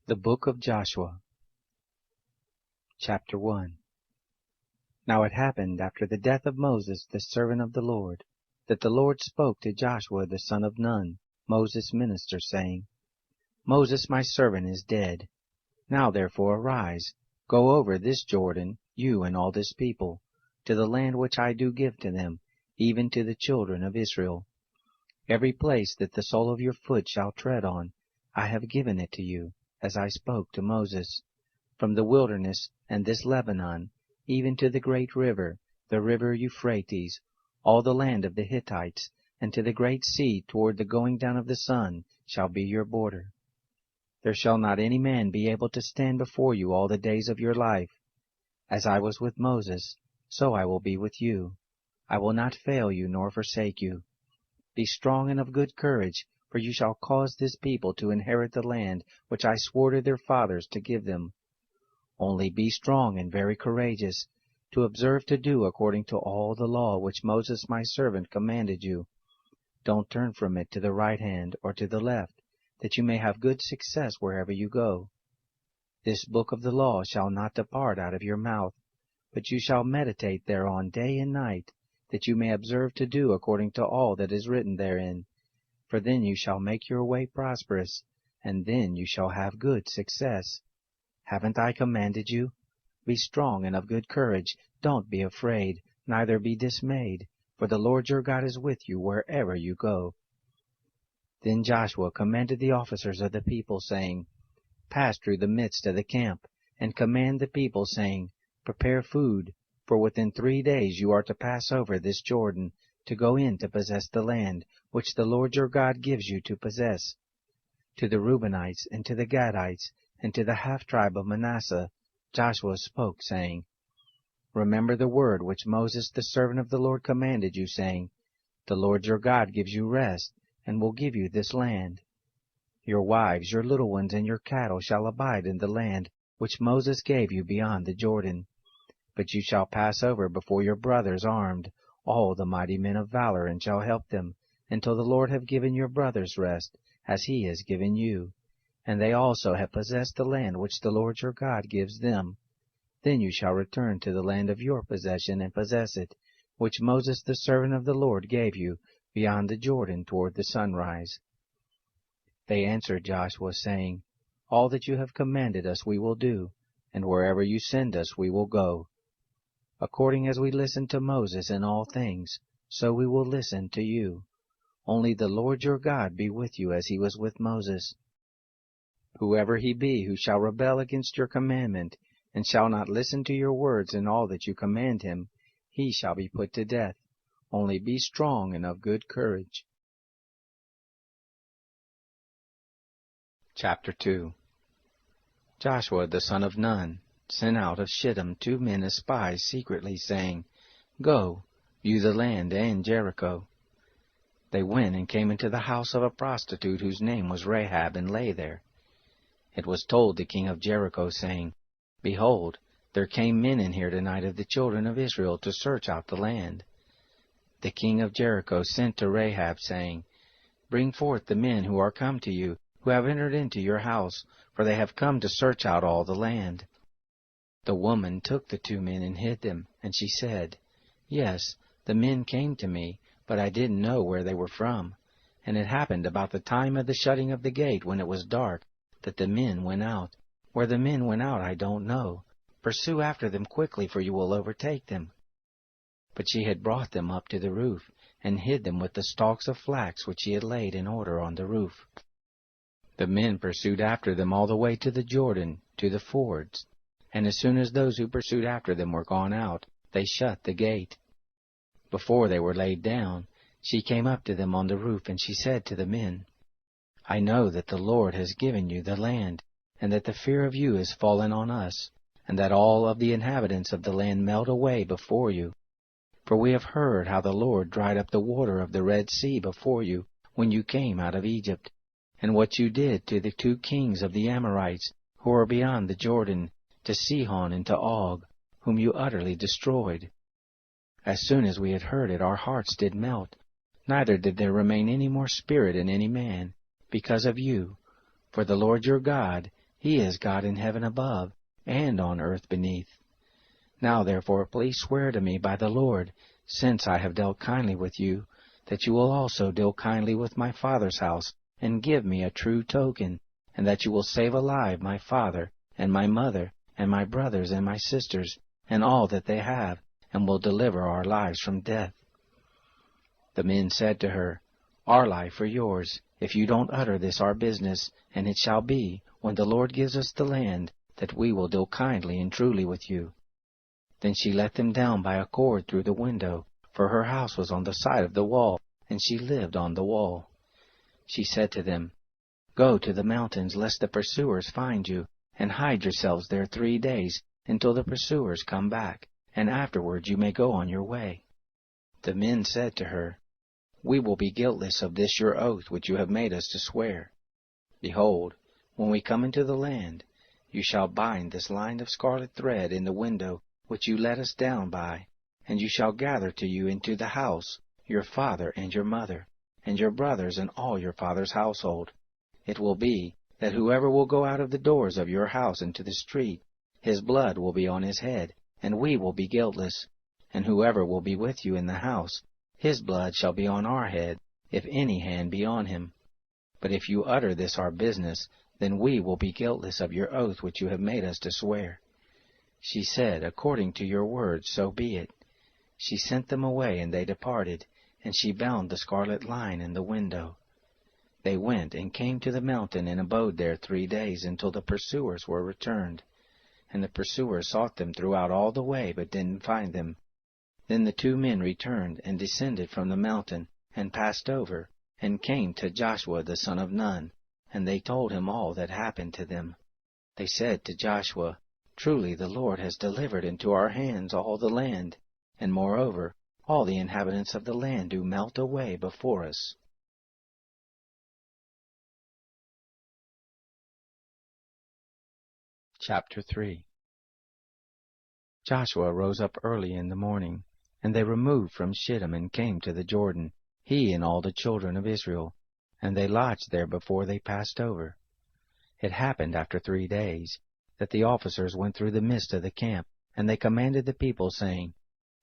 The Book of Joshua. Chapter 1. Now it happened after the death of Moses the servant of the Lord, that the Lord spoke to Joshua the son of Nun, Moses' minister, saying, Moses my servant is dead. Now therefore arise, go over this Jordan, you and all this people, to the land which I do give to them, even to the children of Israel. Every place that the sole of your foot shall tread on, I have given it to you, as I spoke to Moses, from the wilderness and this Lebanon, even to the great river, the river Euphrates, all the land of the Hittites, and to the great sea toward the going down of the sun shall be your border. There shall not any man be able to stand before you all the days of your life. As I was with Moses, so I will be with you. I will not fail you nor forsake you. Be strong and of good courage, for you shall cause this people to inherit the land which I swore to their fathers to give them. Only be strong and very courageous, to observe to do according to all the law which Moses my servant commanded you. Don't turn from it to the right hand or to the left, that you may have good success wherever you go. This book of the law shall not depart out of your mouth, but you shall meditate thereon day and night, that you may observe to do according to all that is written therein. For then you shall make your way prosperous, and then you shall have good success. Haven't I commanded you? Be strong and of good courage. Don't be afraid, neither be dismayed, for the Lord your God is with you wherever you go. Then Joshua commanded the officers of the people, saying, Pass through the midst of the camp, and command the people, saying, Prepare food, for within 3 days you are to pass over this Jordan, to go in to possess the land which the Lord your God gives you to possess. To the Reubenites, and to the Gadites, and to the half-tribe of Manasseh, Joshua spoke, saying, Remember the word which Moses the servant of the Lord commanded you, saying, The Lord your God gives you rest, and will give you this land. Your wives, your little ones, and your cattle shall abide in the land which Moses gave you beyond the Jordan. But you shall pass over before your brothers armed, all the mighty men of valor, and shall help them, until the Lord have given your brothers rest, as he has given you. And they also have possessed the land which the Lord your God gives them. Then you shall return to the land of your possession and possess it, which Moses the servant of the Lord gave you, beyond the Jordan toward the sunrise. They answered Joshua, saying, All that you have commanded us we will do, and wherever you send us we will go. According as we listened to Moses in all things, so we will listen to you. Only the Lord your God be with you as he was with Moses. Whoever he be who shall rebel against your commandment, and shall not listen to your words in all that you command him, he shall be put to death. Only be strong and of good courage. Chapter 2. Joshua the son of Nun sent out of Shittim 2 men as spies secretly, saying, Go, view the land and Jericho. They went and came into the house of a prostitute whose name was Rahab, and lay there. It was told the king of Jericho, saying, Behold, there came men in here tonight of the children of Israel to search out the land. The king of Jericho sent to Rahab, saying, Bring forth the men who are come to you, who have entered into your house, for they have come to search out all the land. The woman took the 2 men and hid them, and she said, Yes, the men came to me, but I didn't know where they were from. And it happened about the time of the shutting of the gate, when it was dark, that the men went out. Where the men went out I don't know. Pursue after them quickly, for you will overtake them. But she had brought them up to the roof, and hid them with the stalks of flax which she had laid in order on the roof. The men pursued after them all the way to the Jordan, to the fords. And as soon as those who pursued after them were gone out, they shut the gate. Before they were laid down, she came up to them on the roof, and she said to the men, I know that the Lord has given you the land, and that the fear of you is fallen on us, and that all of the inhabitants of the land melt away before you. For we have heard how the Lord dried up the water of the Red Sea before you, when you came out of Egypt, and what you did to the 2 kings of the Amorites, who are beyond the Jordan, to Sihon and to Og, whom you utterly destroyed. As soon as we had heard it, our hearts did melt, neither did there remain any more spirit in any man, because of you. For the Lord your God, He is God in heaven above, and on earth beneath. Now therefore please swear to me by the Lord, since I have dealt kindly with you, that you will also deal kindly with my father's house, and give me a true token, and that you will save alive my father, and my mother, and my brothers, and my sisters, and all that they have, and will deliver our lives from death. The men said to her, Our life or yours, if you don't utter this our business, and it shall be, when the Lord gives us the land, that we will deal kindly and truly with you. Then she let them down by a cord through the window, for her house was on the side of the wall, and she lived on the wall. She said to them, Go to the mountains, lest the pursuers find you, and hide yourselves there 3 days, until the pursuers come back, and afterward you may go on your way. The men said to her, We will be guiltless of this your oath which you have made us to swear. Behold, when we come into the land, you shall bind this line of scarlet thread in the window which you let us down by, and you shall gather to you into the house your father and your mother, and your brothers and all your father's household. It will be that whoever will go out of the doors of your house into the street, his blood will be on his head, and we will be guiltless. And whoever will be with you in the house, his blood shall be on our head, if any hand be on him. But if you utter this our business, then we will be guiltless of your oath which you have made us to swear. She said, According to your words, so be it. She sent them away, and they departed, and she bound the scarlet line in the window. They went and came to the mountain, and abode there 3 days, until the pursuers were returned. And the pursuers sought them throughout all the way, but didn't find them. Then the 2 men returned, and descended from the mountain, and passed over, and came to Joshua the son of Nun, and they told him all that happened to them. They said to Joshua, Truly the Lord has delivered into our hands all the land, and moreover, all the inhabitants of the land do melt away before us. Chapter 3. Joshua rose up early in the morning, and they removed from Shittim and came to the Jordan, he and all the children of Israel, and they lodged there before they passed over. It happened after 3 days, that the officers went through the midst of the camp, and they commanded the people, saying,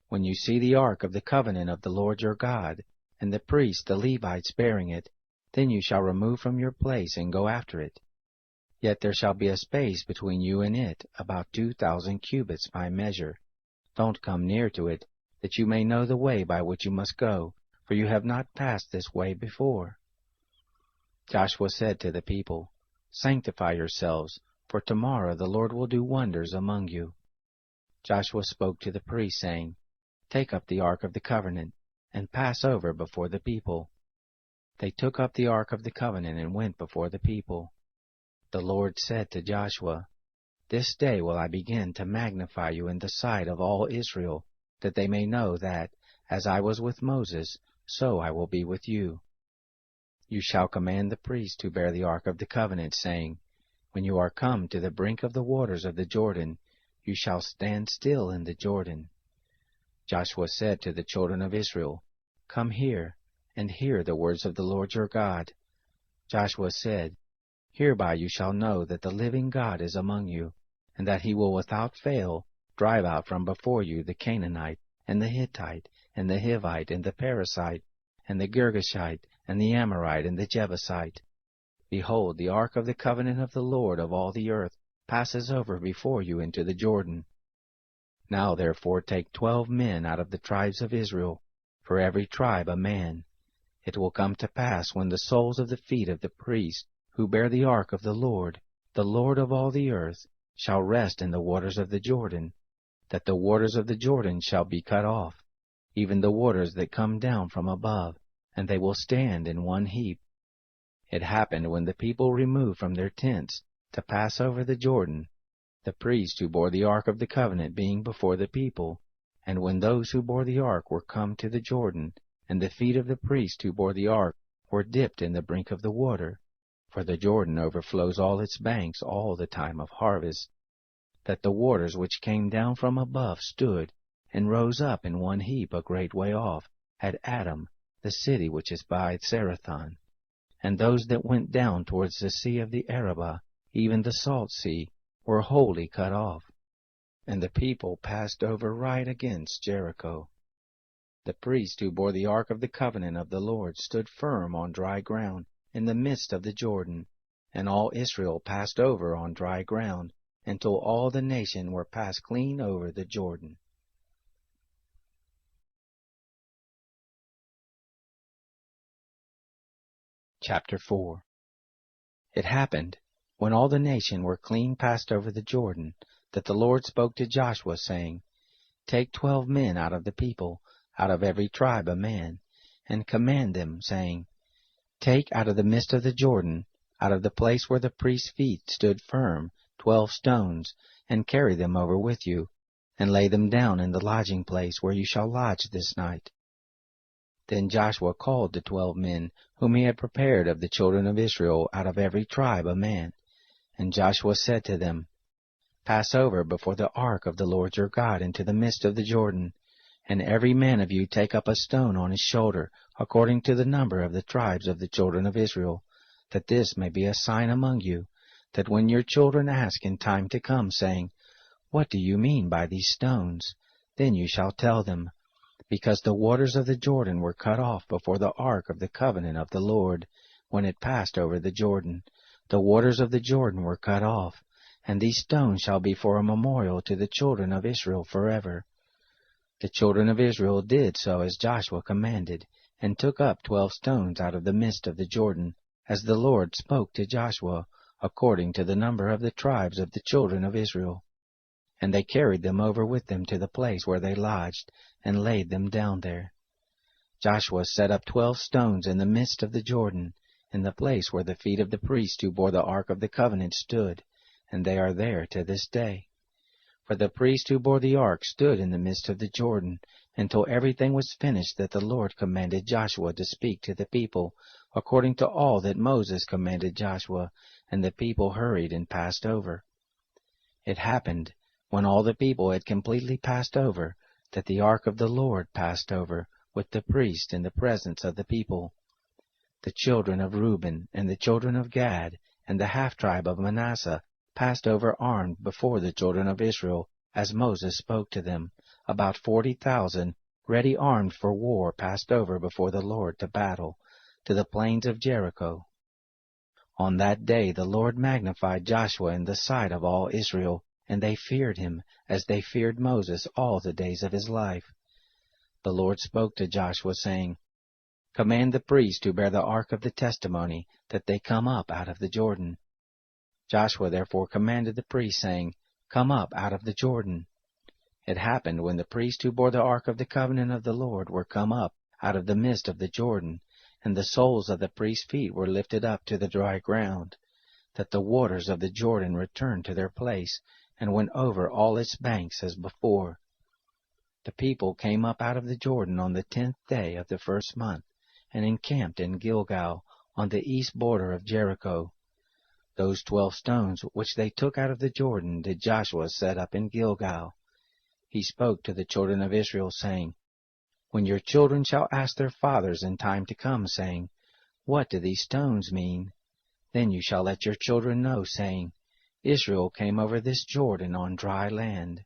When you see the ark of the covenant of the Lord your God, and the priests the Levites bearing it, then you shall remove from your place and go after it. Yet there shall be a space between you and it, about 2,000 cubits by measure. Don't come near to it, that you may know the way by which you must go, for you have not passed this way before. Joshua said to the people, Sanctify yourselves, for tomorrow the Lord will do wonders among you. Joshua spoke to the priests, saying, Take up the ark of the covenant, and pass over before the people. They took up the ark of the covenant and went before the people. The Lord said to Joshua, This day will I begin to magnify you in the sight of all Israel, that they may know that, as I was with Moses, so I will be with you. You shall command the priests to bear the ark of the covenant, saying, When you are come to the brink of the waters of the Jordan, you shall stand still in the Jordan. Joshua said to the children of Israel, Come here, and hear the words of the Lord your God. Joshua said, Hereby you shall know that the living God is among you, and that he will without fail drive out from before you the Canaanite, and the Hittite, and the Hivite, and the Perizzite, and the Girgashite, and the Amorite, and the Jebusite. Behold, the ark of the covenant of the Lord of all the earth passes over before you into the Jordan. Now therefore take 12 men out of the tribes of Israel, for every tribe a man. It will come to pass when the soles of the feet of the priests who bear the ark of the Lord of all the earth, shall rest in the waters of the Jordan, that the waters of the Jordan shall be cut off, even the waters that come down from above, and they will stand in one heap. It happened when the people removed from their tents to pass over the Jordan, the priests who bore the ark of the covenant being before the people, and when those who bore the ark were come to the Jordan, and the feet of the priest who bore the ark were dipped in the brink of the water, for the Jordan overflows all its banks all the time of harvest, that the waters which came down from above stood, and rose up in one heap a great way off, at Adam, the city which is by Sarathon. And those that went down towards the sea of the Arabah, even the salt sea, were wholly cut off, and the people passed over right against Jericho. The priest who bore the ark of the covenant of the Lord stood firm on dry ground in the midst of the Jordan, and all Israel passed over on dry ground, until all the nation were passed clean over the Jordan. Chapter 4. It happened, when all the nation were clean passed over the Jordan, that the Lord spoke to Joshua, saying, Take 12 men out of the people, out of every tribe a man, and command them, saying, Take out of the midst of the Jordan, out of the place where the priest's feet stood firm, 12 stones, and carry them over with you, and lay them down in the lodging place where you shall lodge this night. Then Joshua called the 12 men, whom he had prepared of the children of Israel, out of every tribe a man. And Joshua said to them, Pass over before the ark of the Lord your God into the midst of the Jordan, and every man of you take up a stone on his shoulder, according to the number of the tribes of the children of Israel, that this may be a sign among you, that when your children ask in time to come, saying, What do you mean by these stones? Then you shall tell them, Because the waters of the Jordan were cut off before the ark of the covenant of the Lord, when it passed over the Jordan. The waters of the Jordan were cut off, and these stones shall be for a memorial to the children of Israel forever. The children of Israel did so as Joshua commanded, and took up 12 stones out of the midst of the Jordan, as the Lord spoke to Joshua, according to the number of the tribes of the children of Israel. And they carried them over with them to the place where they lodged, and laid them down there. Joshua set up 12 stones in the midst of the Jordan, in the place where the feet of the priest who bore the ark of the covenant stood, and they are there to this day. For the priest who bore the ark stood in the midst of the Jordan, until everything was finished that the Lord commanded Joshua to speak to the people, according to all that Moses commanded Joshua, and the people hurried and passed over. It happened, when all the people had completely passed over, that the ark of the Lord passed over with the priest in the presence of the people. The children of Reuben and the children of Gad and the half-tribe of Manasseh passed over armed before the children of Israel, as Moses spoke to them. About 40,000, ready armed for war, passed over before the Lord to battle, to the plains of Jericho. On that day the Lord magnified Joshua in the sight of all Israel, and they feared him, as they feared Moses all the days of his life. The Lord spoke to Joshua, saying, Command the priests who bear the ark of the testimony, that they come up out of the Jordan. Joshua therefore commanded the priests, saying, Come up out of the Jordan. It happened, when the priests who bore the ark of the covenant of the Lord were come up out of the midst of the Jordan, and the soles of the priests' feet were lifted up to the dry ground, that the waters of the Jordan returned to their place, and went over all its banks as before. The people came up out of the Jordan on the 10th day of the first month, and encamped in Gilgal, on the east border of Jericho. Those 12 stones which they took out of the Jordan did Joshua set up in Gilgal. He spoke to the children of Israel, saying, When your children shall ask their fathers in time to come, saying, What do these stones mean? Then you shall let your children know, saying, Israel came over this Jordan on dry land.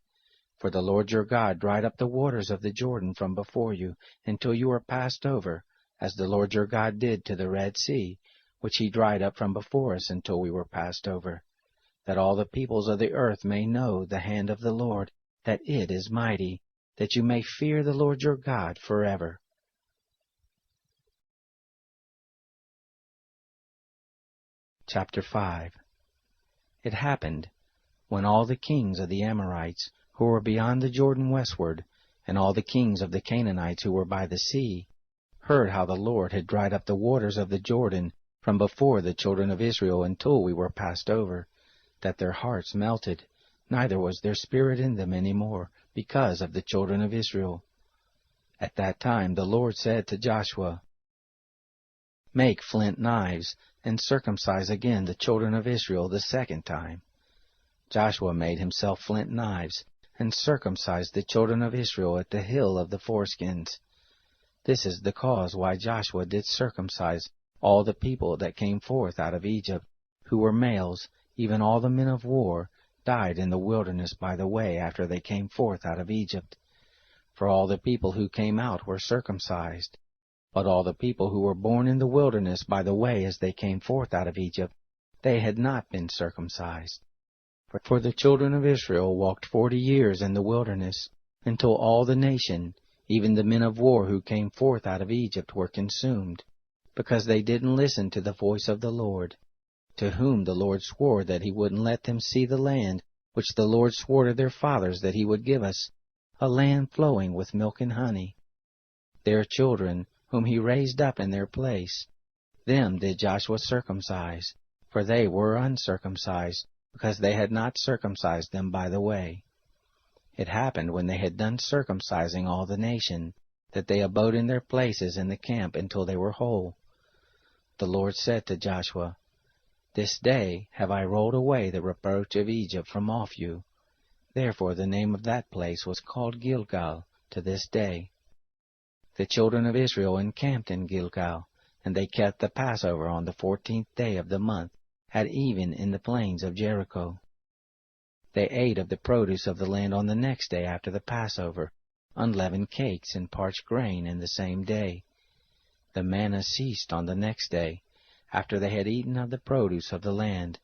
For the Lord your God dried up the waters of the Jordan from before you, until you were passed over, as the Lord your God did to the Red Sea, which he dried up from before us until we were passed over, that all the peoples of the earth may know the hand of the Lord, that it is mighty, that you may fear the Lord your God forever. Chapter 5. It happened, when all the kings of the Amorites, who were beyond the Jordan westward, and all the kings of the Canaanites who were by the sea, heard how the Lord had dried up the waters of the Jordan from before the children of Israel until we were passed over, that their hearts melted, neither was there spirit in them any more, because of the children of Israel. At that time the Lord said to Joshua, Make flint knives, and circumcise again the children of Israel the second time. Joshua made himself flint knives, and circumcised the children of Israel at the hill of the foreskins. This is the cause why Joshua did circumcise all the people that came forth out of Egypt, who were males, even all the men of war, died in the wilderness by the way after they came forth out of Egypt. For all the people who came out were circumcised. But all the people who were born in the wilderness by the way as they came forth out of Egypt, they had not been circumcised. For the children of Israel walked 40 years in the wilderness, until all the nation, even the men of war who came forth out of Egypt, were consumed, because they didn't listen to the voice of the Lord, to whom the Lord swore that he wouldn't let them see the land which the Lord swore to their fathers that he would give us, a land flowing with milk and honey. Their children, whom he raised up in their place, them did Joshua circumcise, for they were uncircumcised, because they had not circumcised them by the way. It happened when they had done circumcising all the nation, that they abode in their places in the camp until they were whole. The Lord said to Joshua, This day have I rolled away the reproach of Egypt from off you. Therefore the name of that place was called Gilgal to this day. The children of Israel encamped in Gilgal, and they kept the Passover on the 14th day of the month, at even in the plains of Jericho. They ate of the produce of the land on the next day after the Passover, unleavened cakes and parched grain in the same day. The manna ceased on the next day, after they had eaten of the produce of the land.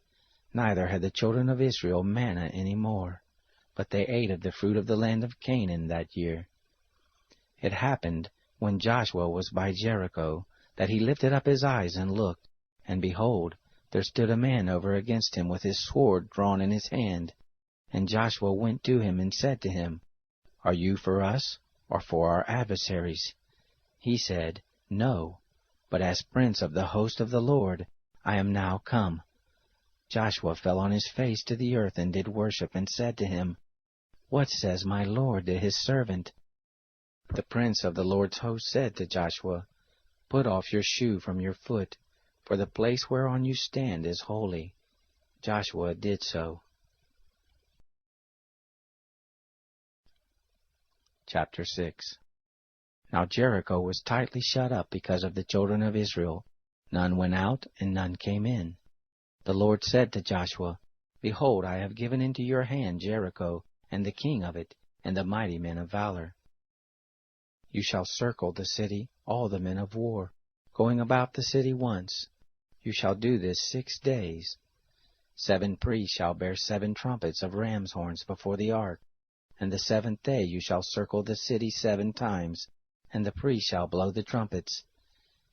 Neither had the children of Israel manna any more, but they ate of the fruit of the land of Canaan that year. It happened, when Joshua was by Jericho, that he lifted up his eyes and looked, and behold, there stood a man over against him with his sword drawn in his hand. And Joshua went to him and said to him, Are you for us, or for our adversaries? He said, No, but as prince of the host of the Lord, I am now come. Joshua fell on his face to the earth and did worship, and said to him, What says my Lord to his servant? The prince of the Lord's host said to Joshua, Put off your shoe from your foot, for the place whereon you stand is holy. Joshua did so. Chapter 6. Now Jericho was tightly shut up because of the children of Israel. None went out, and none came in. The Lord said to Joshua, Behold, I have given into your hand Jericho, and the king of it, and the mighty men of valor. You shall circle the city, all the men of war, going about the city once. You shall do this 6 days. 7 priests shall bear 7 trumpets of ram's horns before the ark. And the 7th day you shall circle the city 7 times, and the priest shall blow the trumpets.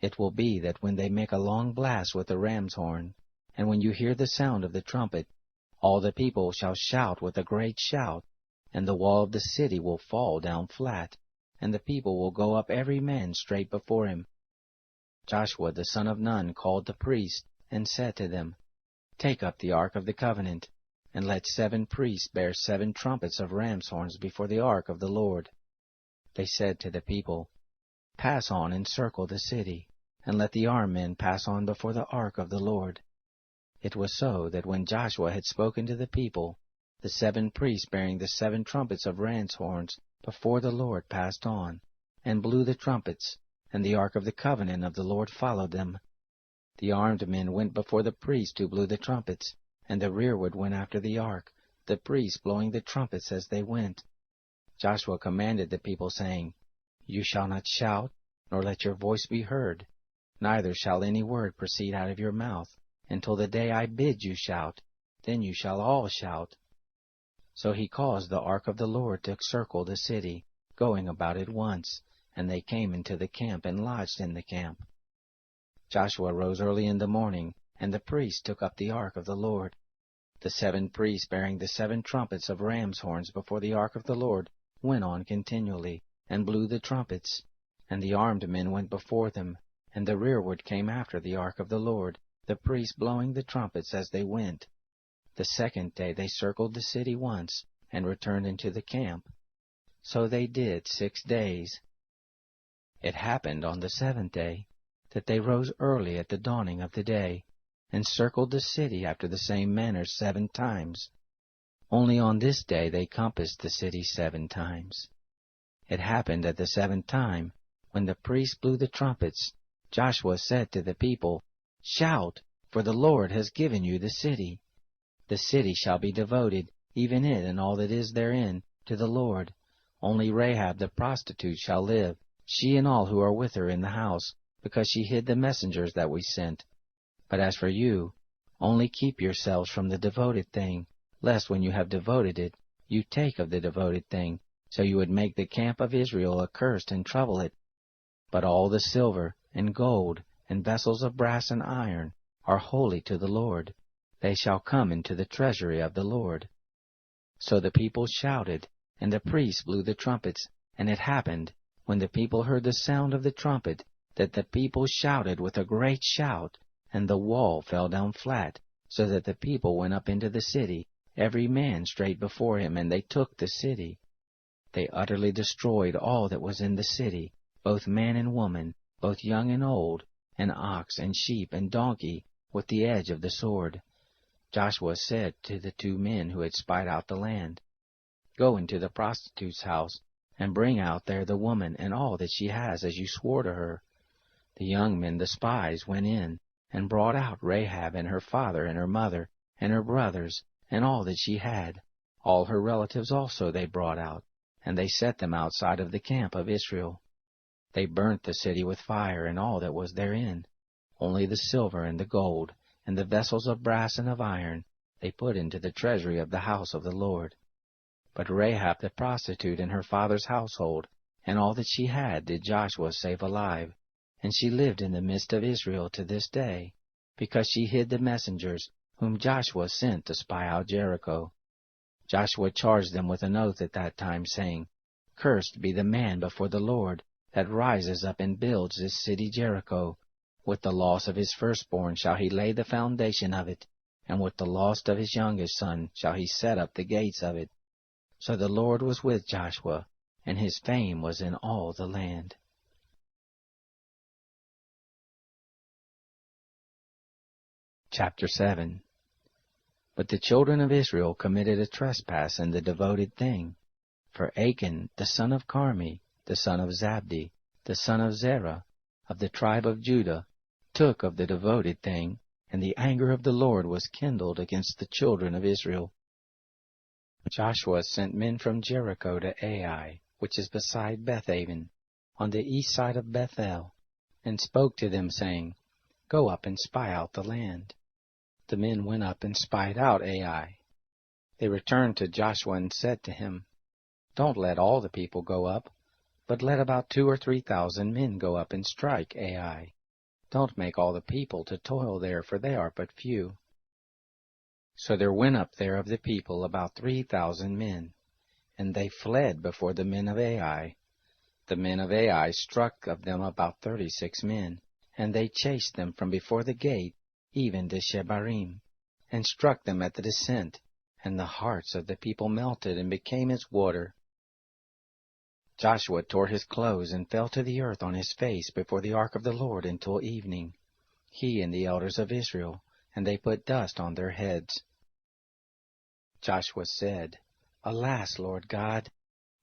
It will be that when they make a long blast with the ram's horn, and when you hear the sound of the trumpet, all the people shall shout with a great shout, and the wall of the city will fall down flat, and the people will go up every man straight before him. Joshua the son of Nun called the priests, and said to them, Take up the ark of the covenant, and let 7 priests bear 7 trumpets of ram's horns before the ark of the Lord. They said to the people, Pass on and circle the city, and let the armed men pass on before the ark of the Lord. It was so that when Joshua had spoken to the people, the 7 priests bearing the 7 trumpets of ram's horns before the Lord passed on, and blew the trumpets, and the ark of the covenant of the Lord followed them. The armed men went before the priests who blew the trumpets, and the rearward went after the ark, the priests blowing the trumpets as they went. Joshua commanded the people, saying, You shall not shout, nor let your voice be heard, neither shall any word proceed out of your mouth, until the day I bid you shout, then you shall all shout. So he caused the ark of the Lord to circle the city, going about it once, and they came into the camp and lodged in the camp. Joshua rose early in the morning, and the priests took up the ark of the Lord. The 7 priests bearing the 7 trumpets of ram's horns before the ark of the Lord went on continually, and blew the trumpets, and the armed men went before them, and the rearward came after the ark of the Lord, the priests blowing the trumpets as they went. The 2nd day they circled the city once, and returned into the camp. So they did 6 days. It happened on the 7th day, that they rose early at the dawning of the day, and circled the city after the same manner 7 times. Only on this day they compassed the city 7 times. It happened at the 7th time, when the priests blew the trumpets, Joshua said to the people, Shout, for the Lord has given you the city. The city shall be devoted, even it and all that is therein, to the Lord. Only Rahab the prostitute shall live, she and all who are with her in the house, because she hid the messengers that we sent. But as for you, only keep yourselves from the devoted thing, lest when you have devoted it, you take of the devoted thing, so you would make the camp of Israel accursed and trouble it. But all the silver and gold and vessels of brass and iron are holy to the Lord. They shall come into the treasury of the Lord. So the people shouted, and the priests blew the trumpets, and it happened, when the people heard the sound of the trumpet, that the people shouted with a great shout, and the wall fell down flat, so that the people went up into the city, every man straight before him, and they took the city. They utterly destroyed all that was in the city, both man and woman, both young and old, and ox and sheep and donkey, with the edge of the sword. Joshua said to the 2 men who had spied out the land, Go into the prostitute's house, and bring out there the woman and all that she has, as you swore to her. The young men, the spies, went in, and brought out Rahab and her father and her mother and her brothers, and all that she had. All her relatives also they brought out, and they set them outside of the camp of Israel. They burnt the city with fire and all that was therein. Only the silver and the gold, and the vessels of brass and of iron, they put into the treasury of the house of the Lord. But Rahab the prostitute and her father's household, and all that she had, did Joshua save alive, and she lived in the midst of Israel to this day, because she hid the messengers whom Joshua sent to spy out Jericho. Joshua charged them with an oath at that time, saying, Cursed be the man before the Lord that rises up and builds this city Jericho. With the loss of his firstborn shall he lay the foundation of it, and with the loss of his youngest son shall he set up the gates of it. So the Lord was with Joshua, and his fame was in all the land. Chapter 7. But the children of Israel committed a trespass in the devoted thing. For Achan, the son of Carmi, the son of Zabdi, the son of Zerah, of the tribe of Judah, took of the devoted thing, and the anger of the Lord was kindled against the children of Israel. Joshua sent men from Jericho to Ai, which is beside Bethaven, on the east side of Bethel, and spoke to them, saying, Go up and spy out the land. The men went up and spied out Ai. They returned to Joshua and said to him, Don't let all the people go up, but let about 2,000 or 3,000 men go up and strike Ai. Don't make all the people to toil there, for they are but few. So there went up there of the people about 3,000 men, and they fled before the men of Ai. The men of Ai struck of them about 36 men, and they chased them from before the gate, even to Shebarim, and struck them at the descent, and the hearts of the people melted and became as water. Joshua tore his clothes and fell to the earth on his face before the ark of the Lord until evening, he and the elders of Israel, and they put dust on their heads. Joshua said, Alas, Lord God,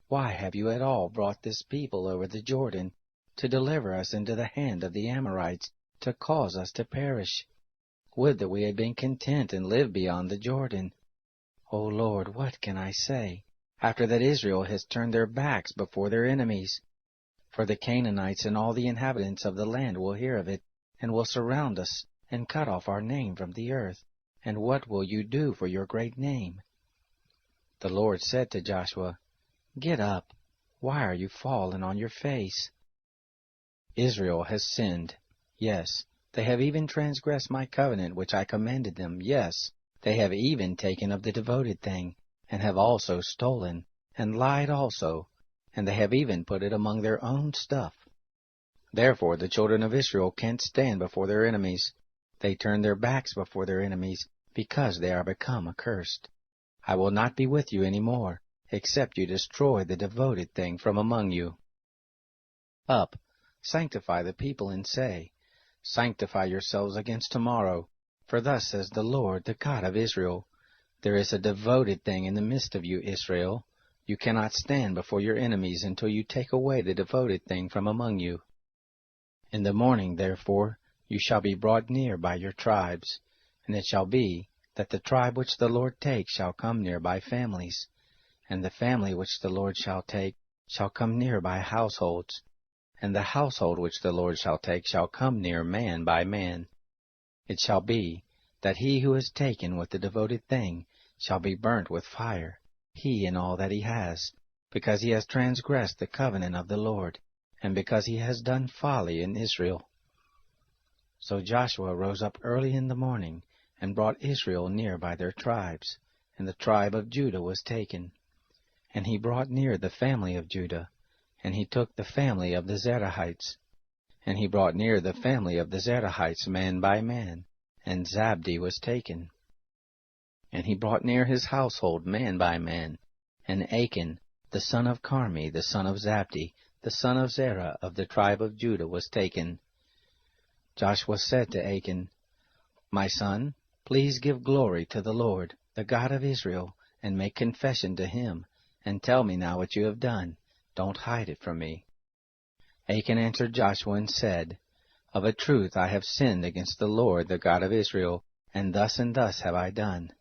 why have you at all brought this people over the Jordan, to deliver us into the hand of the Amorites, to cause us to perish? Would that we had been content and lived beyond the Jordan. O Lord, what can I say, after that Israel has turned their backs before their enemies? For the Canaanites and all the inhabitants of the land will hear of it, and will surround us, and cut off our name from the earth. And what will you do for your great name? The Lord said to Joshua, Get up, why are you fallen on your face? Israel has sinned, yes, they have even transgressed my covenant which I commanded them, yes, they have even taken of the devoted thing, and have also stolen, and lied also, and they have even put it among their own stuff. Therefore the children of Israel can't stand before their enemies. They turn their backs before their enemies, because they are become accursed. I will not be with you any more, except you destroy the devoted thing from among you. Up, sanctify the people, and say, Sanctify yourselves against tomorrow, for thus says the Lord, the God of Israel, There is a devoted thing in the midst of you, Israel. You cannot stand before your enemies until you take away the devoted thing from among you. In the morning, therefore, you shall be brought near by your tribes, and it shall be that the tribe which the Lord takes shall come near by families, and the family which the Lord shall take shall come near by households, and the household which the Lord shall take shall come near man by man. It shall be, that he who is taken with the devoted thing shall be burnt with fire, he and all that he has, because he has transgressed the covenant of the Lord, and because he has done folly in Israel. So Joshua rose up early in the morning, and brought Israel near by their tribes, and the tribe of Judah was taken. And he brought near the family of Judah, and he took the family of the Zerahites. And he brought near the family of the Zerahites man by man, and Zabdi was taken. And he brought near his household man by man, and Achan, the son of Carmi, the son of Zabdi, the son of Zerah of the tribe of Judah, was taken. Joshua said to Achan, My son, please give glory to the Lord, the God of Israel, and make confession to him, and tell me now what you have done. Don't hide it from me. Achan answered Joshua and said, Of a truth I have sinned against the Lord, the God of Israel, and thus have I done.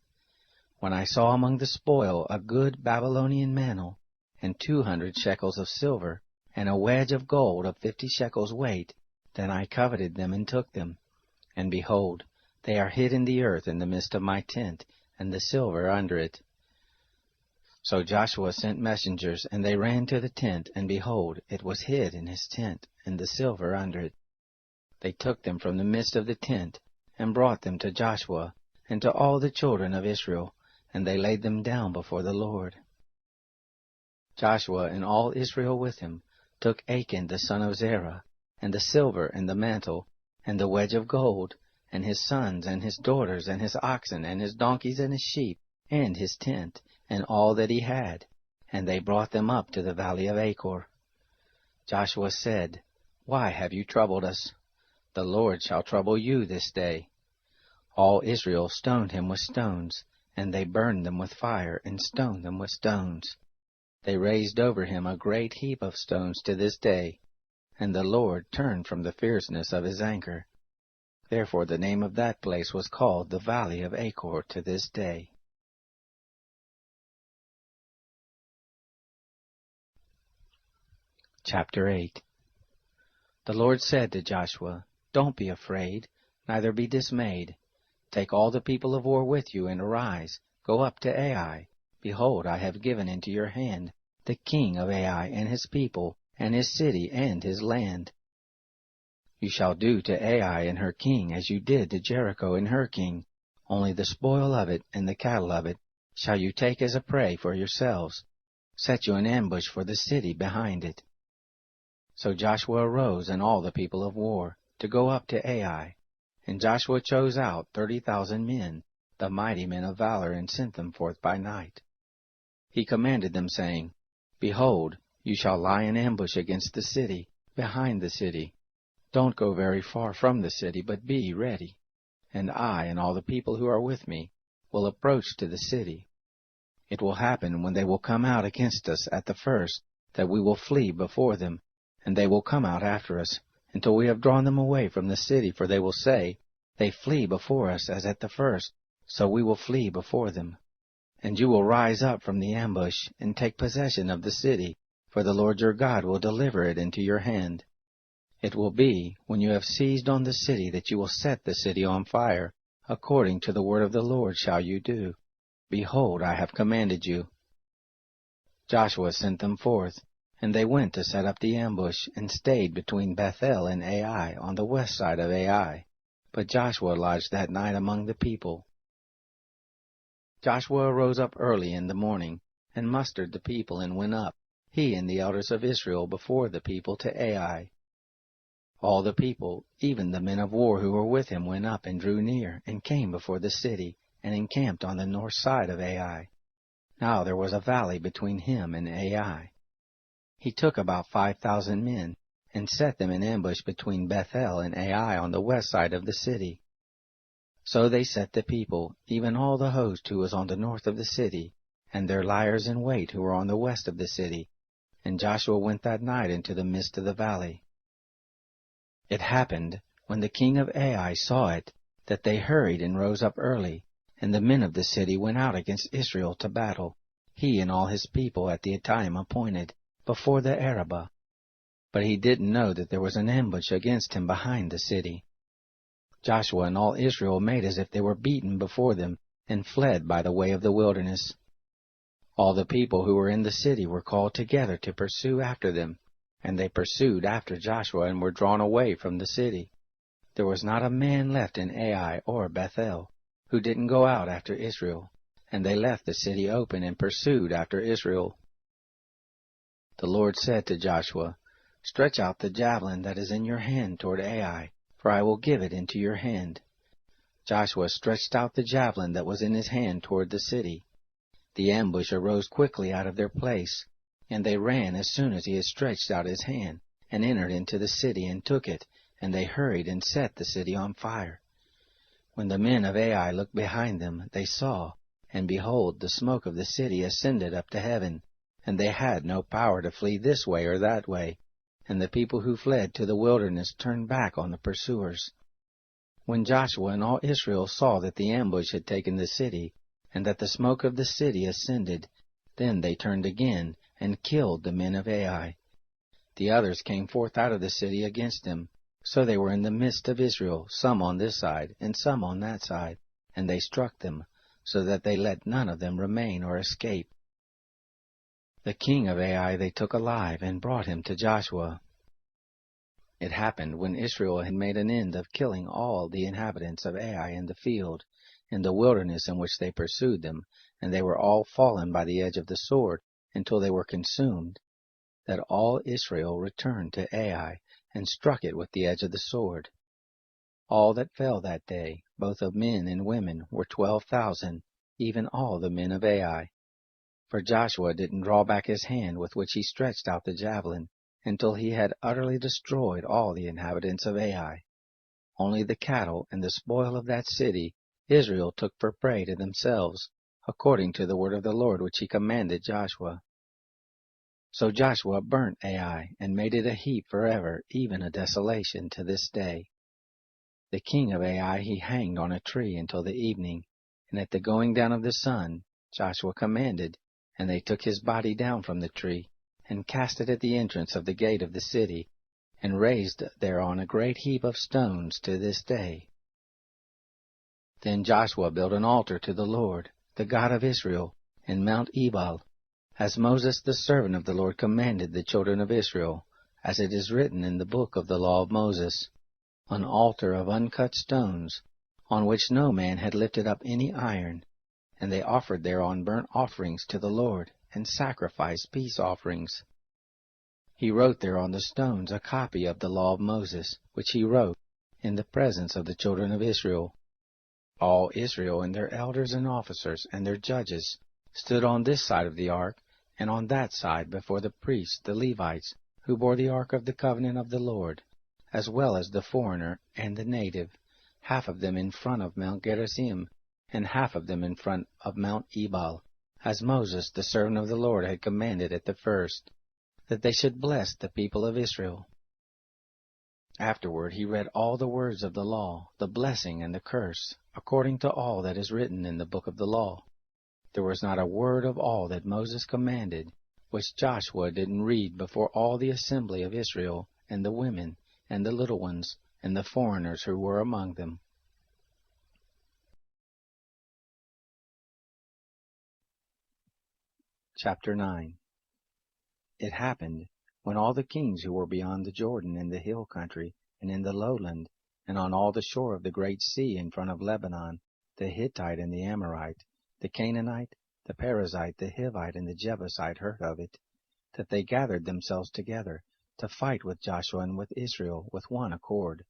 When I saw among the spoil a good Babylonian mantle, and 200 shekels of silver, and a wedge of gold of 50 shekels weight, then I coveted them and took them. And behold, they are hid in the earth in the midst of my tent, and the silver under it. So Joshua sent messengers, and they ran to the tent, and behold, it was hid in his tent, and the silver under it. They took them from the midst of the tent, and brought them to Joshua, and to all the children of Israel, and they laid them down before the Lord. Joshua and all Israel with him took Achan the son of Zerah, and the silver and the mantle, and the wedge of gold, and his sons and his daughters, and his oxen, and his donkeys, and his sheep, and his tent, and all that he had, and they brought them up to the valley of Achor. Joshua said, Why have you troubled us? The Lord shall trouble you this day. All Israel stoned him with stones, and they burned them with fire, and stoned them with stones. They raised over him a great heap of stones to this day, and the Lord turned from the fierceness of his anger. Therefore the name of that place was called the Valley of Achor to this day. Chapter 8. The Lord said to Joshua, Don't be afraid, neither be dismayed. Take all the people of war with you, and arise, go up to Ai. Behold, I have given into your hand the king of Ai, and his people, and his city, and his land. You shall do to Ai and her king as you did to Jericho and her king. Only the spoil of it and the cattle of it shall you take as a prey for yourselves. Set you an ambush for the city behind it. So Joshua arose and all the people of war to go up to Ai. And Joshua chose out 30,000 men, the mighty men of valor, and sent them forth by night. He commanded them, saying, Behold, you shall lie in ambush against the city, behind the city. Don't go very far from the city, but be ready. And I and all the people who are with me will approach to the city. It will happen when they will come out against us at the first, that we will flee before them, and they will come out after us, until we have drawn them away from the city, for they will say, They flee before us as at the first, so we will flee before them. And you will rise up from the ambush, and take possession of the city, for the Lord your God will deliver it into your hand. It will be, when you have seized on the city, that you will set the city on fire. According to the word of the Lord shall you do. Behold, I have commanded you. Joshua sent them forth, and they went to set up the ambush, and stayed between Bethel and Ai, on the west side of Ai. But Joshua lodged that night among the people. Joshua arose up early in the morning, and mustered the people, and went up, he and the elders of Israel, before the people to Ai. All the people, even the men of war who were with him, went up and drew near, and came before the city, and encamped on the north side of Ai. Now there was a valley between him and Ai. He took about 5,000 men, and set them in ambush between Bethel and Ai on the west side of the city. So they set the people, even all the host who was on the north of the city, and their liers in wait who were on the west of the city. And Joshua went that night into the midst of the valley. It happened, when the king of Ai saw it, that they hurried and rose up early, And the men of the city went out against Israel to battle, he and all his people at the time appointed, before the Arabah. But he didn't know that there was an ambush against him behind the city. Joshua and all Israel made as if they were beaten before them, and fled by the way of the wilderness. All the people who were in the city were called together to pursue after them, and they pursued after Joshua and were drawn away from the city. There was not a man left in Ai or Bethel who didn't go out after Israel, and they left the city open and pursued after Israel. The Lord said to Joshua, "Stretch out the javelin that is in your hand toward Ai, for I will give it into your hand." Joshua stretched out the javelin that was in his hand toward the city. The ambush arose quickly out of their place, and they ran as soon as he had stretched out his hand, and entered into the city and took it, and they hurried and set the city on fire. When the men of Ai looked behind them, they saw, and behold, the smoke of the city ascended up to heaven, and they had no power to flee this way or that way, and the people who fled to the wilderness turned back on the pursuers. When Joshua and all Israel saw that the ambush had taken the city, and that the smoke of the city ascended, then they turned again, and killed the men of Ai. The others came forth out of the city against them. So they were in the midst of Israel, some on this side, and some on that side, and they struck them, so that they let none of them remain or escape. The king of Ai they took alive, and brought him to Joshua. It happened, when Israel had made an end of killing all the inhabitants of Ai in the field, in the wilderness in which they pursued them, and they were all fallen by the edge of the sword, until they were consumed, that all Israel returned to Ai, and struck it with the edge of the sword. All that fell that day, both of men and women, were 12,000, even all the men of Ai. For Joshua didn't draw back his hand with which he stretched out the javelin, until he had utterly destroyed all the inhabitants of Ai. Only the cattle and the spoil of that city Israel took for prey to themselves, according to the word of the Lord which he commanded Joshua. So Joshua burnt Ai, and made it a heap forever, even a desolation to this day. The king of Ai he hanged on a tree until the evening, and at the going down of the sun Joshua commanded, and they took his body down from the tree, and cast it at the entrance of the gate of the city, and raised thereon a great heap of stones to this day. Then Joshua built an altar to the Lord, the God of Israel, in Mount Ebal, as Moses the servant of the Lord commanded the children of Israel, as it is written in the book of the law of Moses, an altar of uncut stones, on which no man had lifted up any iron, and they offered thereon burnt offerings to the Lord, and sacrificed peace offerings. He wrote there on the stones a copy of the law of Moses, which he wrote in the presence of the children of Israel. All Israel and their elders and officers and their judges stood on this side of the ark, and on that side before the priests, the Levites, who bore the ark of the covenant of the Lord, as well as the foreigner and the native, half of them in front of Mount Gerizim, and half of them in front of Mount Ebal, as Moses the servant of the Lord had commanded at the first, that they should bless the people of Israel. Afterward he read all the words of the law, the blessing and the curse, according to all that is written in the book of the law. There was not a word of all that Moses commanded, which Joshua didn't read before all the assembly of Israel, and the women, and the little ones, and the foreigners who were among them. Chapter 9. It happened, when all the kings who were beyond the Jordan in the hill country, and in the lowland, and on all the shore of the great sea in front of Lebanon, the Hittite and the Amorite, the Canaanite, the Perizzite, the Hivite, and the Jebusite heard of it, that they gathered themselves together to fight with Joshua and with Israel with one accord.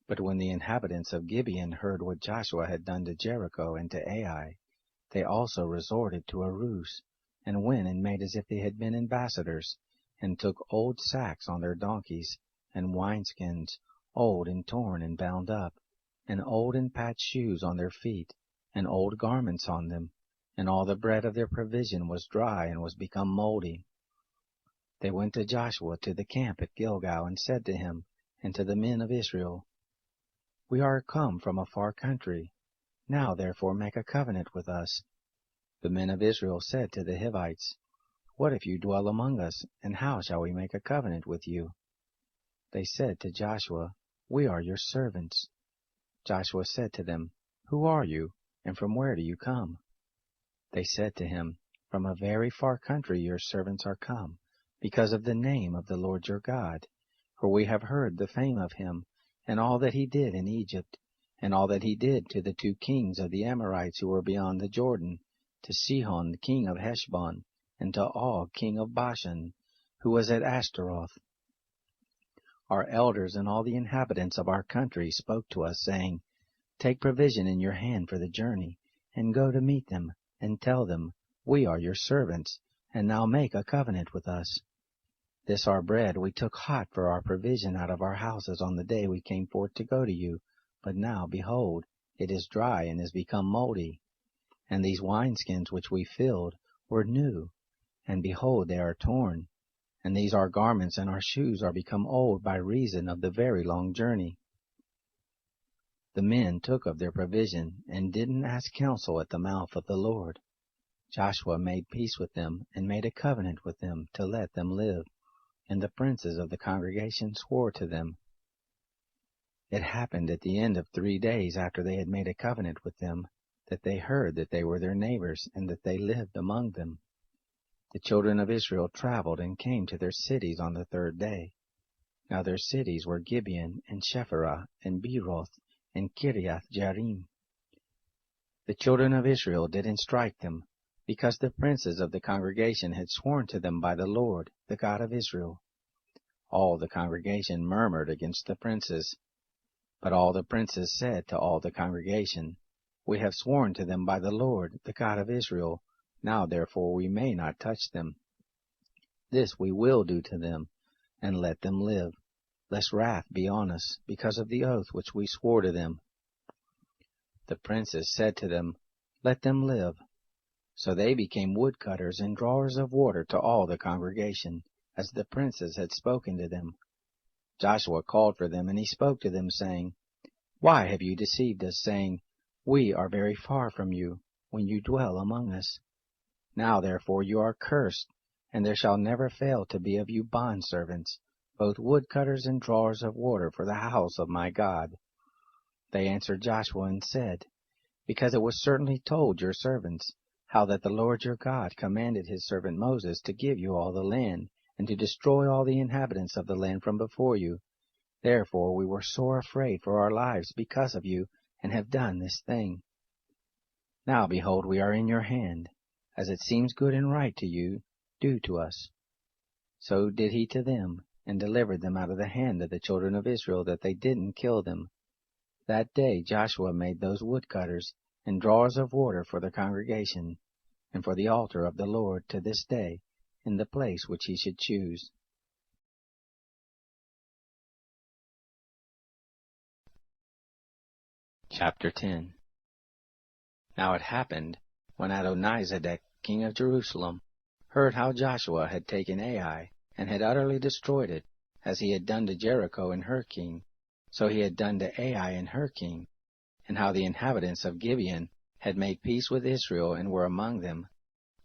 But when the inhabitants of Gibeon heard what Joshua had done to Jericho and to Ai, they also resorted to a ruse, and went and made as if they had been ambassadors, and took old sacks on their donkeys, and wineskins, old and torn and bound up, and old and patched shoes on their feet, and old garments on them, and all the bread of their provision was dry and was become moldy. They went to Joshua to the camp at Gilgal, and said to him, and to the men of Israel, We are come from a far country. Now therefore make a covenant with us. The men of Israel said to the Hivites, What if you dwell among us, and how shall we make a covenant with you? They said to Joshua, We are your servants. Joshua said to them, Who are you, and from where do you come? They said to him, From a very far country your servants are come, because of the name of the Lord your God. For we have heard the fame of him, and all that he did in Egypt, and all that he did to the 2 kings of the Amorites who were beyond the Jordan, to Sihon king of Heshbon, and to Og king of Bashan, who was at Ashtaroth. Our elders and all the inhabitants of our country spoke to us, saying, Take provision in your hand for the journey, and go to meet them, and tell them, We are your servants, and now make a covenant with us. This our bread we took hot for our provision out of our houses on the day we came forth to go to you, but now, behold, it is dry and is become moldy. And these wineskins which we filled were new, and behold, they are torn. And these our garments and our shoes are become old by reason of the very long journey. The men took of their provision, and didn't ask counsel at the mouth of the Lord. Joshua made peace with them, and made a covenant with them to let them live. And the princes of the congregation swore to them. It happened at the end of 3 days after they had made a covenant with them, that they heard that they were their neighbors, and that they lived among them. The children of Israel traveled and came to their cities on the 3rd day. Now their cities were Gibeon, and Shepherah, and Beeroth, and Kiriath Jearim. The children of Israel didn't strike them, because the princes of the congregation had sworn to them by the Lord, the God of Israel. All the congregation murmured against the princes. But all the princes said to all the congregation, We have sworn to them by the Lord, the God of Israel. Now therefore we may not touch them. This we will do to them, and let them live, lest wrath be on us, because of the oath which we swore to them. The princes said to them, Let them live. So they became woodcutters and drawers of water to all the congregation, as the princes had spoken to them. Joshua called for them, and he spoke to them, saying, Why have you deceived us, saying, We are very far from you, when you dwell among us? Now therefore you are cursed, and there shall never fail to be of you bondservants, both woodcutters and drawers of water for the house of my God. They answered Joshua and said, Because it was certainly told your servants, how that the Lord your God commanded his servant Moses to give you all the land, and to destroy all the inhabitants of the land from before you. Therefore we were sore afraid for our lives because of you, and have done this thing. Now behold, we are in your hand. As it seems good and right to you, do to us. So did he to them, and delivered them out of the hand of the children of Israel, that they didn't kill them. That day Joshua made those woodcutters and drawers of water for the congregation, and for the altar of the Lord to this day, in the place which he should choose. Chapter 10. Now it happened, when Adonizedek, king of Jerusalem, heard how Joshua had taken Ai, and had utterly destroyed it, as he had done to Jericho and her king, so he had done to Ai and her king, and how the inhabitants of Gibeon had made peace with Israel and were among them,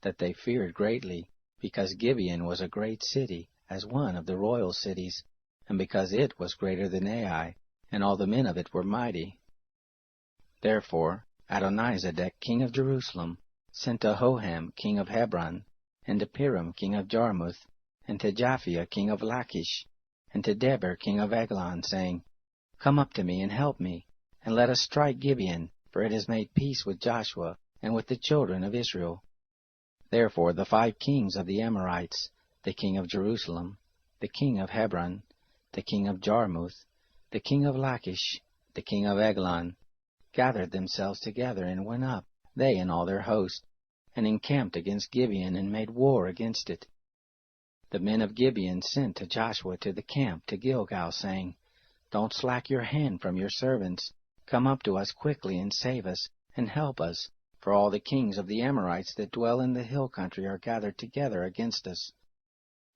that they feared greatly, because Gibeon was a great city, as one of the royal cities, and because it was greater than Ai, and all the men of it were mighty. Therefore Adonizedek, king of Jerusalem, sent to Hoham, king of Hebron, and to Piram, king of Jarmuth, and to Japhia, king of Lachish, and to Deber, king of Eglon, saying, Come up to me and help me, and let us strike Gibeon, for it has made peace with Joshua and with the children of Israel. Therefore the 5 kings of the Amorites, the king of Jerusalem, the king of Hebron, the king of Jarmuth, the king of Lachish, the king of Eglon, gathered themselves together and went up, they and all their host, and encamped against Gibeon and made war against it. The men of Gibeon sent to Joshua to the camp to Gilgal, saying, Don't slack your hand from your servants. Come up to us quickly and save us, and help us, for all the kings of the Amorites that dwell in the hill country are gathered together against us.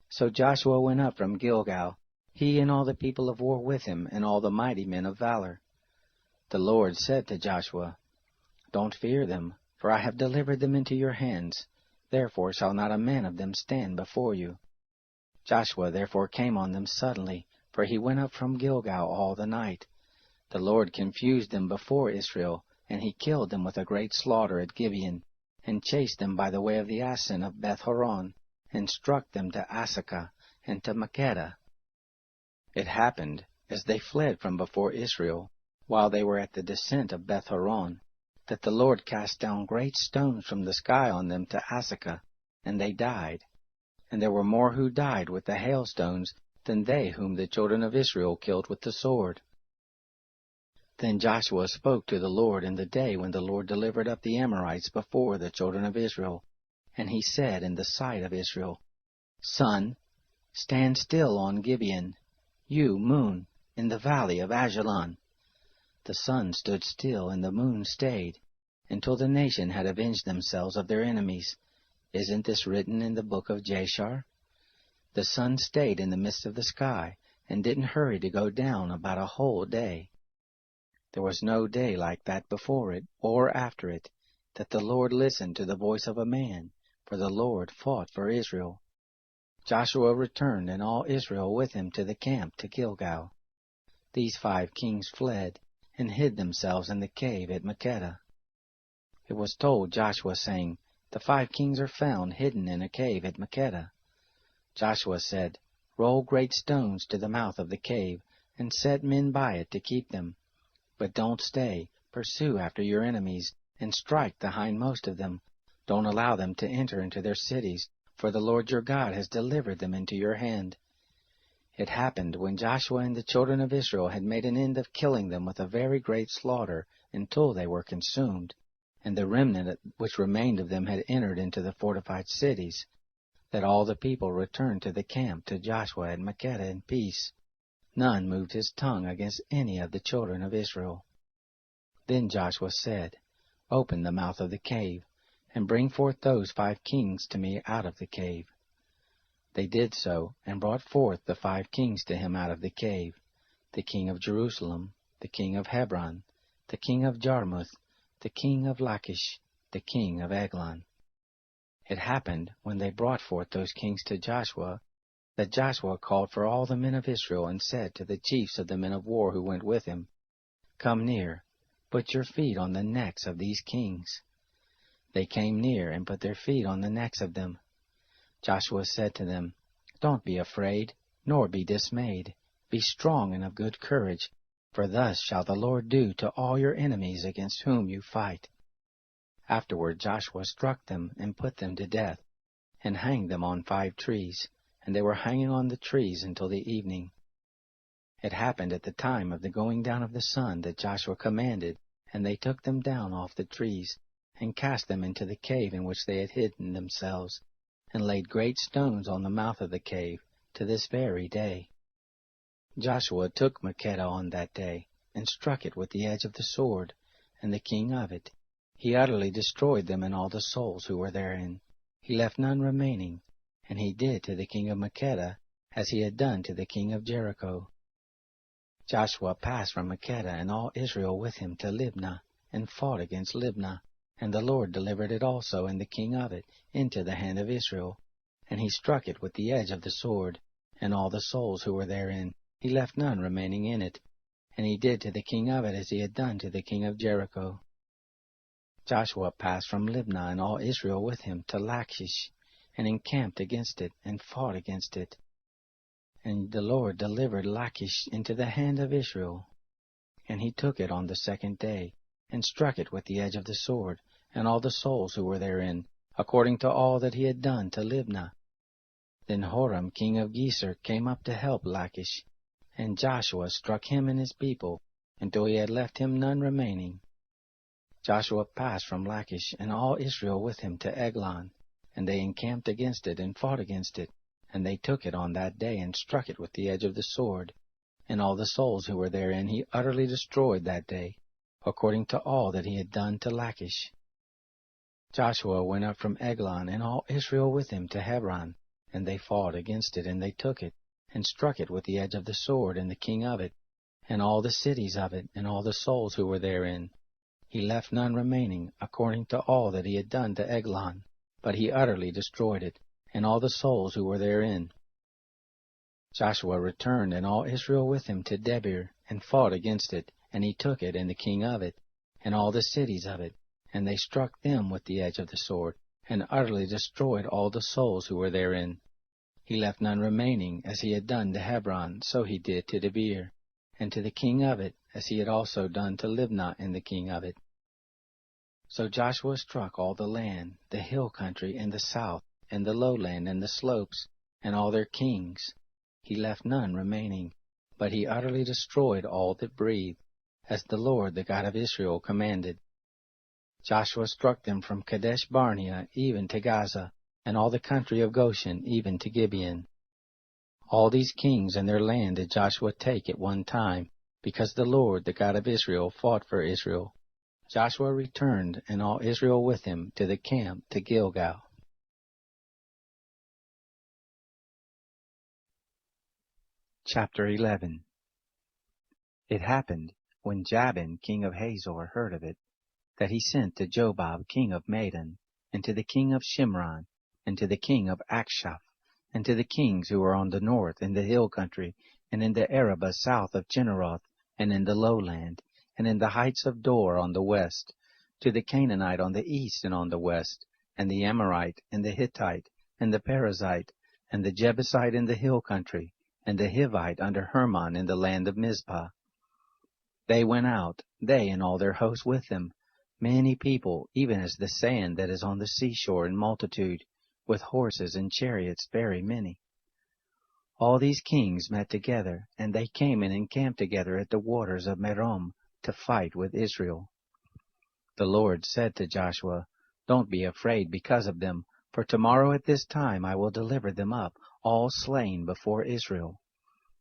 So Joshua went up from Gilgal, he and all the people of war with him, and all the mighty men of valor. The Lord said to Joshua, Don't fear them, for I have delivered them into your hands. Therefore shall not a man of them stand before you. Joshua therefore came on them suddenly, for he went up from Gilgal all the night. The Lord confused them before Israel, and he killed them with a great slaughter at Gibeon, and chased them by the way of the Asin of Beth-horon, and struck them to Asakah and to Makkedah. It happened, as they fled from before Israel, while they were at the descent of Beth-horon, that the Lord cast down great stones from the sky on them to Asakah, and they died. And there were more who died with the hailstones than they whom the children of Israel killed with the sword. Then Joshua spoke to the Lord in the day when the Lord delivered up the Amorites before the children of Israel. And he said in the sight of Israel, Sun, stand still on Gibeon, you, moon, in the valley of Ajalon. The sun stood still, and the moon stayed, until the nation had avenged themselves of their enemies. Isn't this written in the book of Jashar? The sun stayed in the midst of the sky, and didn't hurry to go down about a whole day. There was no day like that before it, or after it, that the Lord listened to the voice of a man, for the Lord fought for Israel. Joshua returned, and all Israel with him to the camp to Gilgal. These 5 kings fled, and hid themselves in the cave at Makkedah. It was told Joshua, saying, The 5 kings are found hidden in a cave at Makkedah. Joshua said, Roll great stones to the mouth of the cave, and set men by it to keep them. But don't stay, pursue after your enemies, and strike the hindmost of them. Don't allow them to enter into their cities, for the Lord your God has delivered them into your hand. It happened, when Joshua and the children of Israel had made an end of killing them with a very great slaughter, until they were consumed, and the remnant which remained of them had entered into the fortified cities, that all the people returned to the camp to Joshua at Makkedah in peace. None moved his tongue against any of the children of Israel. Then Joshua said, Open the mouth of the cave, and bring forth those 5 kings to me out of the cave. They did so, and brought forth the 5 kings to him out of the cave, the king of Jerusalem, the king of Hebron, the king of Jarmuth, the king of Lachish, the king of Eglon. It happened, when they brought forth those kings to Joshua, that Joshua called for all the men of Israel, and said to the chiefs of the men of war who went with him, Come near, put your feet on the necks of these kings. They came near, and put their feet on the necks of them. Joshua said to them, Don't be afraid, nor be dismayed. Be strong and of good courage, for thus shall the Lord do to all your enemies against whom you fight. Afterward Joshua struck them, and put them to death, and hanged them on 5 trees, and they were hanging on the trees until the evening. It happened at the time of the going down of the sun that Joshua commanded, and they took them down off the trees, and cast them into the cave in which they had hidden themselves, and laid great stones on the mouth of the cave to this very day. Joshua took Makkedah on that day, and struck it with the edge of the sword, and the king of it. He utterly destroyed them and all the souls who were therein. He left none remaining, and he did to the king of Makkedah as he had done to the king of Jericho. Joshua passed from Makkedah and all Israel with him to Libnah, and fought against Libnah, and the Lord delivered it also and the king of it into the hand of Israel. And he struck it with the edge of the sword, and all the souls who were therein. He left none remaining in it. And he did to the king of it as he had done to the king of Jericho. Joshua passed from Libnah and all Israel with him to Lachish, and encamped against it, and fought against it. And the Lord delivered Lachish into the hand of Israel. And he took it on the 2nd day, and struck it with the edge of the sword, and all the souls who were therein, according to all that he had done to Libnah. Then Horam king of Geser came up to help Lachish, and Joshua struck him and his people, until he had left him none remaining. Joshua passed from Lachish, and all Israel with him to Eglon, and they encamped against it, and fought against it. And they took it on that day, and struck it with the edge of the sword, and all the souls who were therein he utterly destroyed that day, according to all that he had done to Lachish. Joshua went up from Eglon, and all Israel with him to Hebron, and they fought against it, and they took it, and struck it with the edge of the sword, and the king of it, and all the cities of it, and all the souls who were therein. He left none remaining, according to all that he had done to Eglon, but he utterly destroyed it, and all the souls who were therein. Joshua returned, and all Israel with him, to Debir, and fought against it, and he took it, and the king of it, and all the cities of it, and they struck them with the edge of the sword, and utterly destroyed all the souls who were therein. He left none remaining, as he had done to Hebron, so he did to Debir, and to the king of it, as he had also done to Libnah and the king of it. So Joshua struck all the land, the hill country and the south, and the lowland and the slopes, and all their kings. He left none remaining, but he utterly destroyed all that breathed, as the Lord, the God of Israel, commanded. Joshua struck them from Kadesh Barnea even to Gaza, and all the country of Goshen even to Gibeon. All these kings and their land did Joshua take at one time, because the Lord, the God of Israel, fought for Israel. Joshua returned, and all Israel with him, to the camp to Gilgal. Chapter 11. It happened, when Jabin king of Hazor heard of it, that he sent to Jobab king of Madon, and to the king of Shimron, and to the king of Akshaph, and to the kings who were on the north in the hill country, and in the Arabah south of Chinneroth, and in the lowland, and in the heights of Dor on the west, to the Canaanite on the east and on the west, and the Amorite, and the Hittite, and the Perizzite, and the Jebusite in the hill country, and the Hivite under Hermon in the land of Mizpah. They went out, they and all their hosts with them, many people, even as the sand that is on the seashore in multitude, with horses and chariots very many. All these kings met together, and they came and encamped together at the waters of Merom to fight with Israel. The Lord said to Joshua, "Don't be afraid because of them, for tomorrow at this time I will deliver them up, all slain before Israel.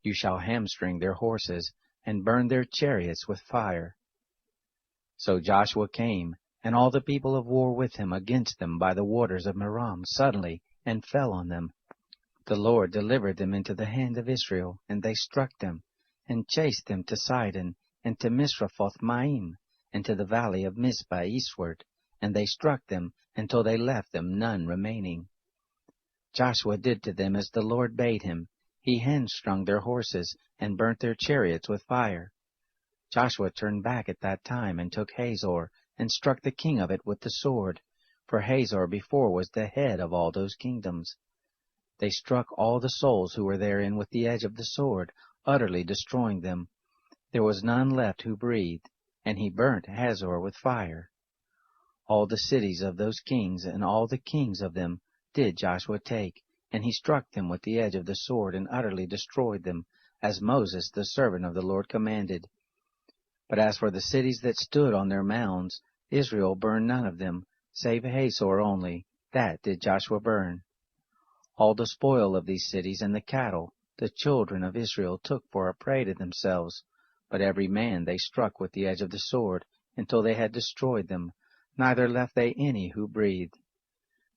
You shall hamstring their horses, and burn their chariots with fire." So Joshua came, and all the people of war with him against them by the waters of Merom suddenly, and fell on them. The Lord delivered them into the hand of Israel, and they struck them, and chased them to Sidon, and to Misrephoth-Maim, and to the valley of Mizpah eastward, and they struck them until they left them none remaining. Joshua did to them as the Lord bade him. He hamstrung their horses, and burnt their chariots with fire. Joshua turned back at that time, and took Hazor, and struck the king of it with the sword, for Hazor before was the head of all those kingdoms. They struck all the souls who were therein with the edge of the sword, utterly destroying them. There was none left who breathed, and he burnt Hazor with fire. All the cities of those kings, and all the kings of them, did Joshua take, and he struck them with the edge of the sword, and utterly destroyed them, as Moses the servant of the Lord commanded. But as for the cities that stood on their mounds, Israel burned none of them, save Hazor only, that did Joshua burn. All the spoil of these cities and the cattle, the children of Israel took for a prey to themselves, but every man they struck with the edge of the sword, until they had destroyed them, neither left they any who breathed.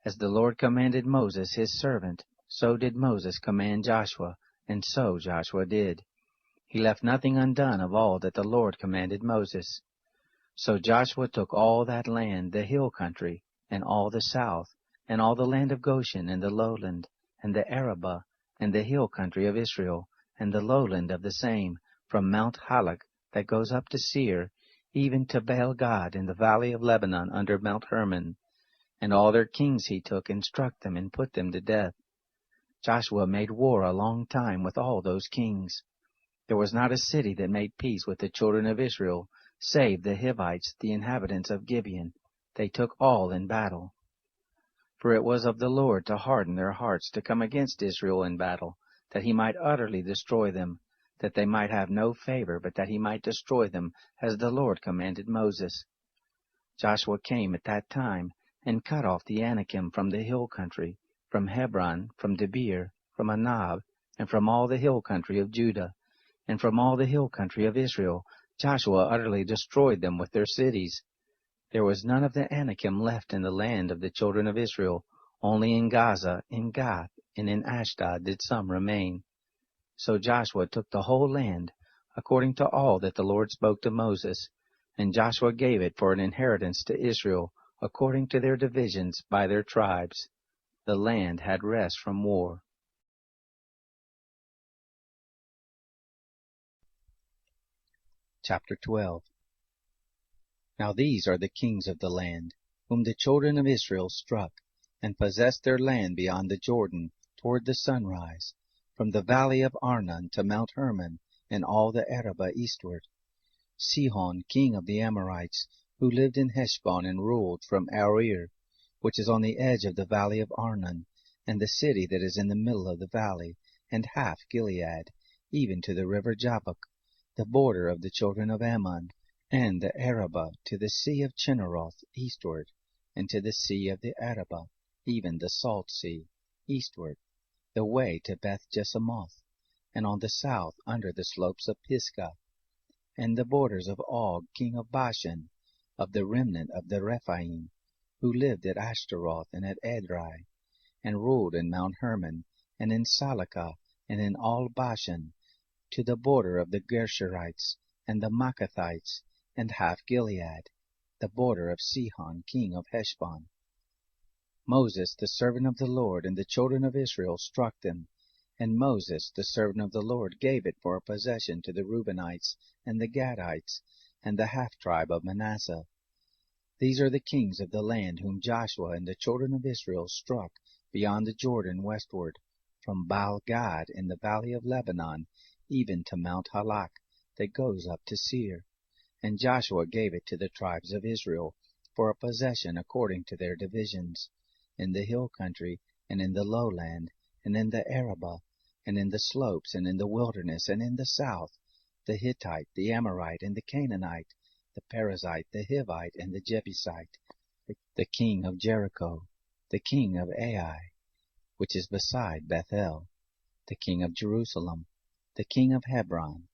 As the Lord commanded Moses his servant, so did Moses command Joshua, and so Joshua did. He left nothing undone of all that the Lord commanded Moses. So Joshua took all that land, the hill country, and all the south, and all the land of Goshen, and the lowland, and the Arabah, and the hill country of Israel, and the lowland of the same, from Mount Halak that goes up to Seir, even to Baal-Gad in the valley of Lebanon under Mount Hermon. And all their kings he took, and struck them, and put them to death. Joshua made war a long time with all those kings. There was not a city that made peace with the children of Israel, save the Hivites, the inhabitants of Gibeon. They took all in battle. For it was of the Lord to harden their hearts to come against Israel in battle, that he might utterly destroy them, that they might have no favor, but that he might destroy them, as the Lord commanded Moses. Joshua came at that time, and cut off the Anakim from the hill country, from Hebron, from Debir, from Anab, and from all the hill country of Judah, and from all the hill country of Israel. Joshua utterly destroyed them with their cities. There was none of the Anakim left in the land of the children of Israel, only in Gaza, in Gath, and in Ashdod did some remain. So Joshua took the whole land, according to all that the Lord spoke to Moses, And Joshua gave it for an inheritance to Israel, according to their divisions by their tribes. The land had rest from war. Chapter 12. Now these are the kings of the land, whom the children of Israel struck, and possessed their land beyond the Jordan, toward the sunrise, from the valley of Arnon to Mount Hermon, and all the Arabah eastward. Sihon, king of the Amorites, who lived in Heshbon and ruled from Aroer, which is on the edge of the valley of Arnon, and the city that is in the middle of the valley, and half Gilead, even to the river Jabbok, the border of the children of Ammon, and the Arabah to the sea of Chinneroth eastward, and to the sea of the Arabah, even the salt sea, eastward, the way to Beth Jesimoth, and on the south under the slopes of Pisgah, and the borders of Og king of Bashan, of the remnant of the Rephaim, who lived at Ashtaroth and at Edrei, and ruled in Mount Hermon, and in Salakah, and in all Bashan, to the border of the Gershurites, and the Maccathites, and half Gilead, the border of Sihon king of Heshbon. Moses the servant of the Lord and the children of Israel struck them, and Moses the servant of the Lord gave it for a possession to the Reubenites, and the Gadites, and the half-tribe of Manasseh. These are the kings of the land whom Joshua and the children of Israel struck beyond the Jordan westward, from Baal-Gad in the valley of Lebanon, even to Mount Halak, that goes up to Seir. And Joshua gave it to the tribes of Israel for a possession according to their divisions, in the hill country, and in the lowland, and in the Arabah, and in the slopes, and in the wilderness, and in the south, the Hittite, the Amorite, and the Canaanite, the Perizzite, the Hivite, and the Jebusite, the king of Jericho, the king of Ai, which is beside Bethel, the king of Jerusalem, the king of Hebron,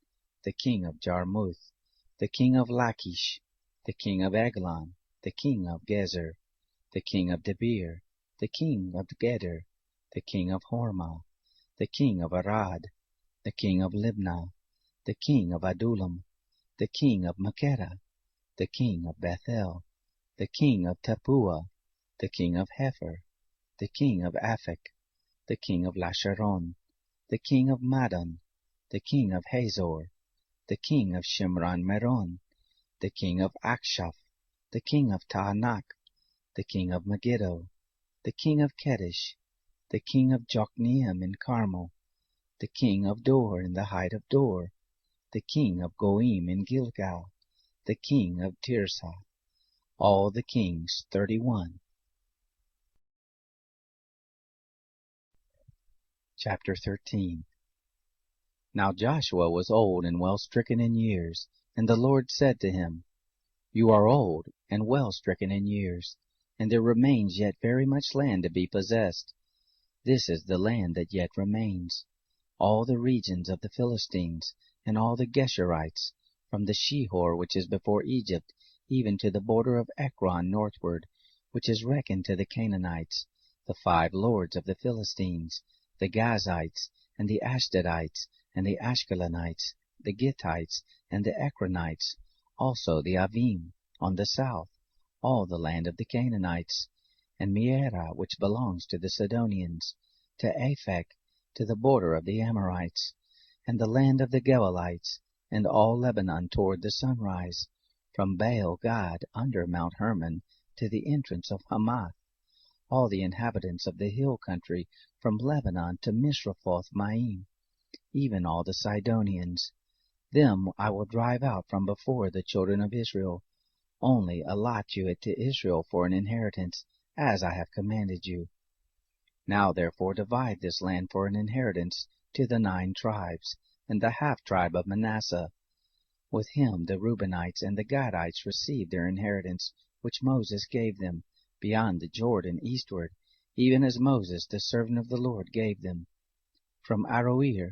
the king of Jarmuth, the king of Lachish, the king of Eglon, the king of Gezer, the king of Debir, the king of Geder, the king of Hormah, the king of Arad, the king of Libnah, the king of Adullam, the king of Makkedah, the king of Bethel, the king of Tappuah, the king of Hepher, the king of Aphek, the king of Lasharon, the king of Madon, the king of Hazor, the king of Shimron Meron, the king of Akshaph, the king of Taanach, the king of Megiddo, the king of Kedesh, the king of Jokneam in Carmel, the king of Dor in the height of Dor, the king of Goim in Gilgal, the king of Tirzah, all the kings 31. Chapter 13. Now Joshua was old and well stricken in years, and the Lord said to him, You are old and well stricken in years, and there remains yet very much land to be possessed. This is the land that yet remains, all the regions of the Philistines, and all the Geshurites, from the Shihor which is before Egypt, even to the border of Ekron northward, which is reckoned to the Canaanites, the 5 lords of the Philistines, the Gazites, and the Ashdodites, and the Ashkelonites, the Gittites, and the Ekronites, also the Avim, on the south, all the land of the Canaanites, and Mearah, which belongs to the Sidonians, to Aphek, to the border of the Amorites, and the land of the Gebalites, and all Lebanon toward the sunrise, from Baal-Gad under Mount Hermon to the entrance of Hamath, all the inhabitants of the hill country from Lebanon to Misrephoth-Maim, even all the Sidonians. Them I will drive out from before the children of Israel. Only allot you it to Israel for an inheritance, as I have commanded you. Now therefore divide this land for an inheritance to the 9 tribes, and the half-tribe of Manasseh. With him the Reubenites and the Gadites received their inheritance, which Moses gave them, beyond the Jordan eastward, even as Moses the servant of the Lord gave them. From Aroer,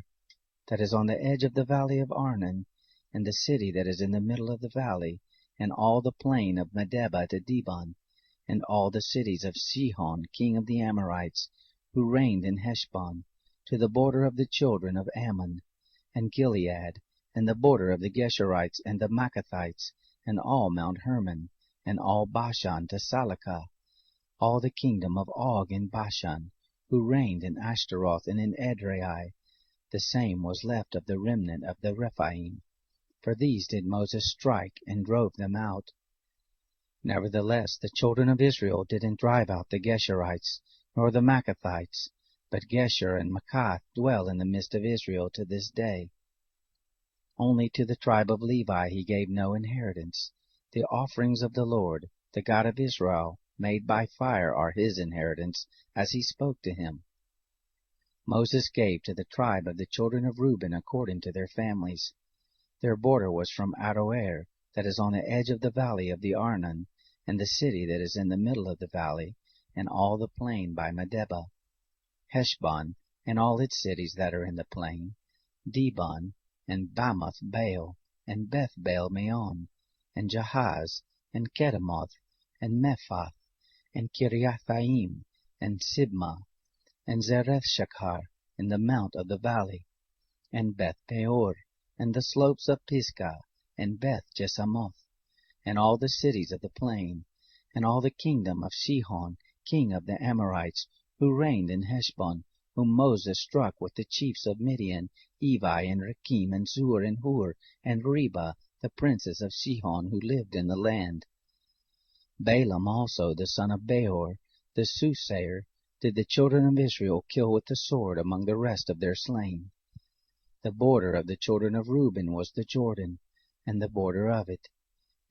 that is on the edge of the valley of Arnon, and the city that is in the middle of the valley, and all the plain of Medeba to Dibon, and all the cities of Sihon king of the Amorites, who reigned in Heshbon, to the border of the children of Ammon, and Gilead, and the border of the Geshurites and the Maccathites, and all Mount Hermon, and all Bashan to Salakah, all the kingdom of Og in Bashan, who reigned in Ashtaroth and in Edrei. The same was left of the remnant of the Rephaim. For these did Moses strike, and drove them out. Nevertheless the children of Israel didn't drive out the Geshurites, nor the Maccathites, but Geshur and Maacath dwell in the midst of Israel to this day. Only to the tribe of Levi he gave no inheritance. The offerings of the Lord, the God of Israel, made by fire, are his inheritance, as he spoke to him. Moses gave to the tribe of the children of Reuben according to their families. Their border was from Aroer, that is on the edge of the valley of the Arnon, and the city that is in the middle of the valley, and all the plain by Medeba, Heshbon, and all its cities that are in the plain, Dibon, and Bamoth Baal, and Beth Baal Meon, and Jahaz, and Kedemoth, and Mephath, and Kiriathaim, and Sibmah, and Zereth-Shachar, in the mount of the valley, and Beth Peor, and the slopes of Pisgah, and Beth Jesamoth, and all the cities of the plain, and all the kingdom of Sihon, king of the Amorites, who reigned in Heshbon, whom Moses struck with the chiefs of Midian, Evi, and Rekem, and Zur, and Hur, and Reba, the princes of Sihon, who lived in the land. Balaam also, the son of Beor, the soothsayer, did the children of Israel kill with the sword among the rest of their slain. The border of the children of Reuben was the Jordan, and the border of it.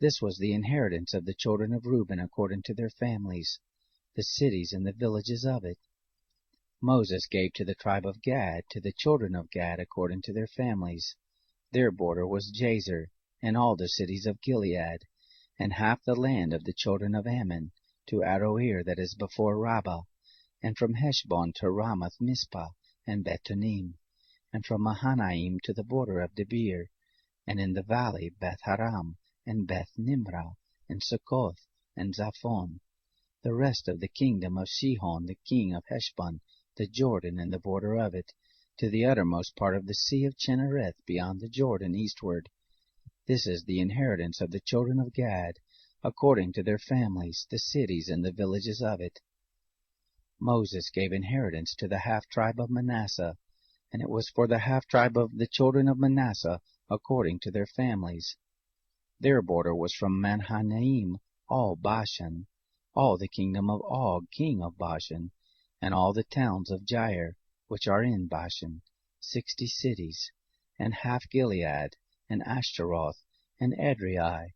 This was the inheritance of the children of Reuben according to their families, the cities and the villages of it. Moses gave to the tribe of Gad, to the children of Gad according to their families. Their border was Jazer, and all the cities of Gilead, and half the land of the children of Ammon, to Aroer that is before Rabbah, and from Heshbon to Ramath Mizpah, and Betonim, and from Mahanaim to the border of Debir, and in the valley Beth Haram, and Beth Nimrah, and Succoth, and Zaphon, the rest of the kingdom of Sihon the king of Heshbon, the Jordan and the border of it, to the uttermost part of the sea of Chinnereth beyond the Jordan eastward. This is the inheritance of the children of Gad, according to their families, the cities and the villages of it. Moses gave inheritance to the half-tribe of Manasseh, and it was for the half-tribe of the children of Manasseh, according to their families. Their border was from Mahanaim, all Bashan, all the kingdom of Og, king of Bashan, and all the towns of Jair, which are in Bashan, 60 cities, and half Gilead, and Ashtaroth, and Edrei.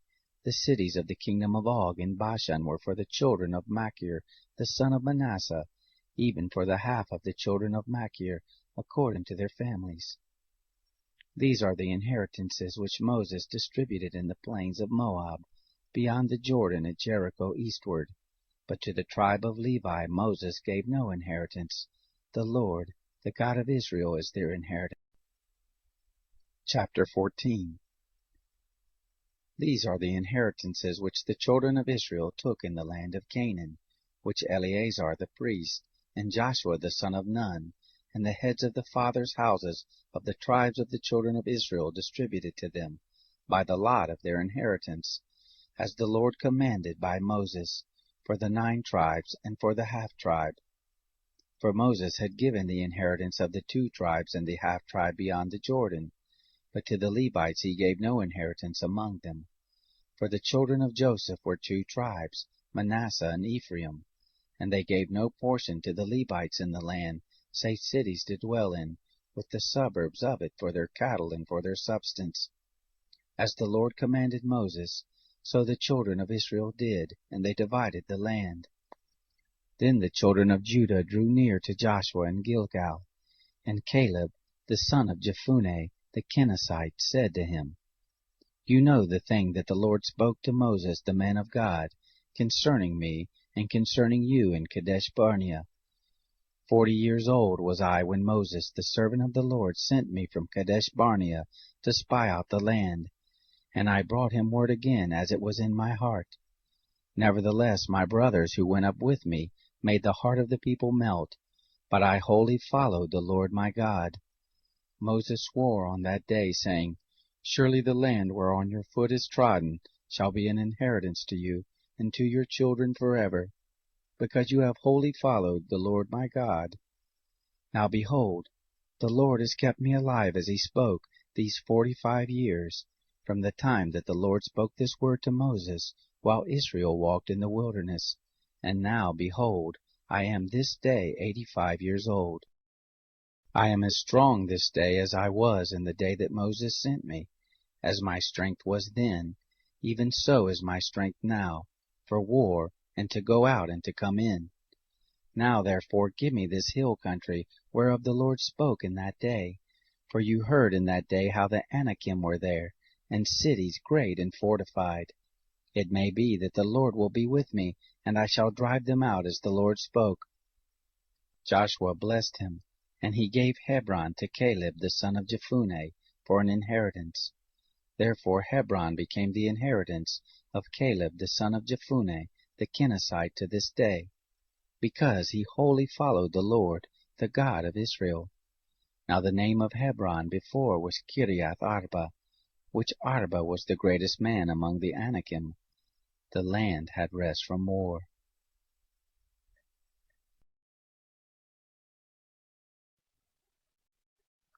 The cities of the kingdom of Og in Bashan were for the children of Machir, the son of Manasseh, even for the half of the children of Machir, according to their families. These are the inheritances which Moses distributed in the plains of Moab, beyond the Jordan at Jericho eastward. But to the tribe of Levi Moses gave no inheritance. The Lord, the God of Israel, is their inheritance. Chapter 14. These are the inheritances which the children of Israel took in the land of Canaan, which Eleazar the priest, and Joshua the son of Nun, and the heads of the fathers' houses of the tribes of the children of Israel distributed to them, by the lot of their inheritance, as the Lord commanded by Moses, for the 9 tribes and for the half-tribe. For Moses had given the inheritance of the 2 tribes and the half-tribe beyond the Jordan, but to the Levites he gave no inheritance among them. For the children of Joseph were 2 tribes, Manasseh and Ephraim, and they gave no portion to the Levites in the land, save cities to dwell in, with the suburbs of it for their cattle and for their substance. As the Lord commanded Moses, so the children of Israel did, and they divided the land. Then the children of Judah drew near to Joshua in Gilgal, and Caleb, the son of Jephunneh, the Kenizzite, said to him, You know the thing that the Lord spoke to Moses, the man of God, concerning me and concerning you in Kadesh Barnea. 40 years old was I when Moses, the servant of the Lord, sent me from Kadesh Barnea to spy out the land, and I brought him word again as it was in my heart. Nevertheless my brothers who went up with me made the heart of the people melt, but I wholly followed the Lord my God. Moses swore on that day, saying, Surely the land whereon your foot is trodden shall be an inheritance to you and to your children forever, because you have wholly followed the Lord my God. Now behold, the Lord has kept me alive as he spoke these 45 years, from the time that the Lord spoke this word to Moses, while Israel walked in the wilderness. And now, behold, I am this day 85 years old. I am as strong this day as I was in the day that Moses sent me. As my strength was then, even so is my strength now, for war, and to go out and to come in. Now therefore give me this hill country, whereof the Lord spoke in that day. For you heard in that day how the Anakim were there, and cities great and fortified. It may be that the Lord will be with me, and I shall drive them out as the Lord spoke. Joshua blessed him, and he gave Hebron to Caleb the son of Jephunneh for an inheritance. Therefore Hebron became the inheritance of Caleb the son of Jephunneh the Kenizzite to this day, because he wholly followed the Lord, the God of Israel. Now the name of Hebron before was Kiriath Arba, which Arba was the greatest man among the Anakim. The land had rest from war.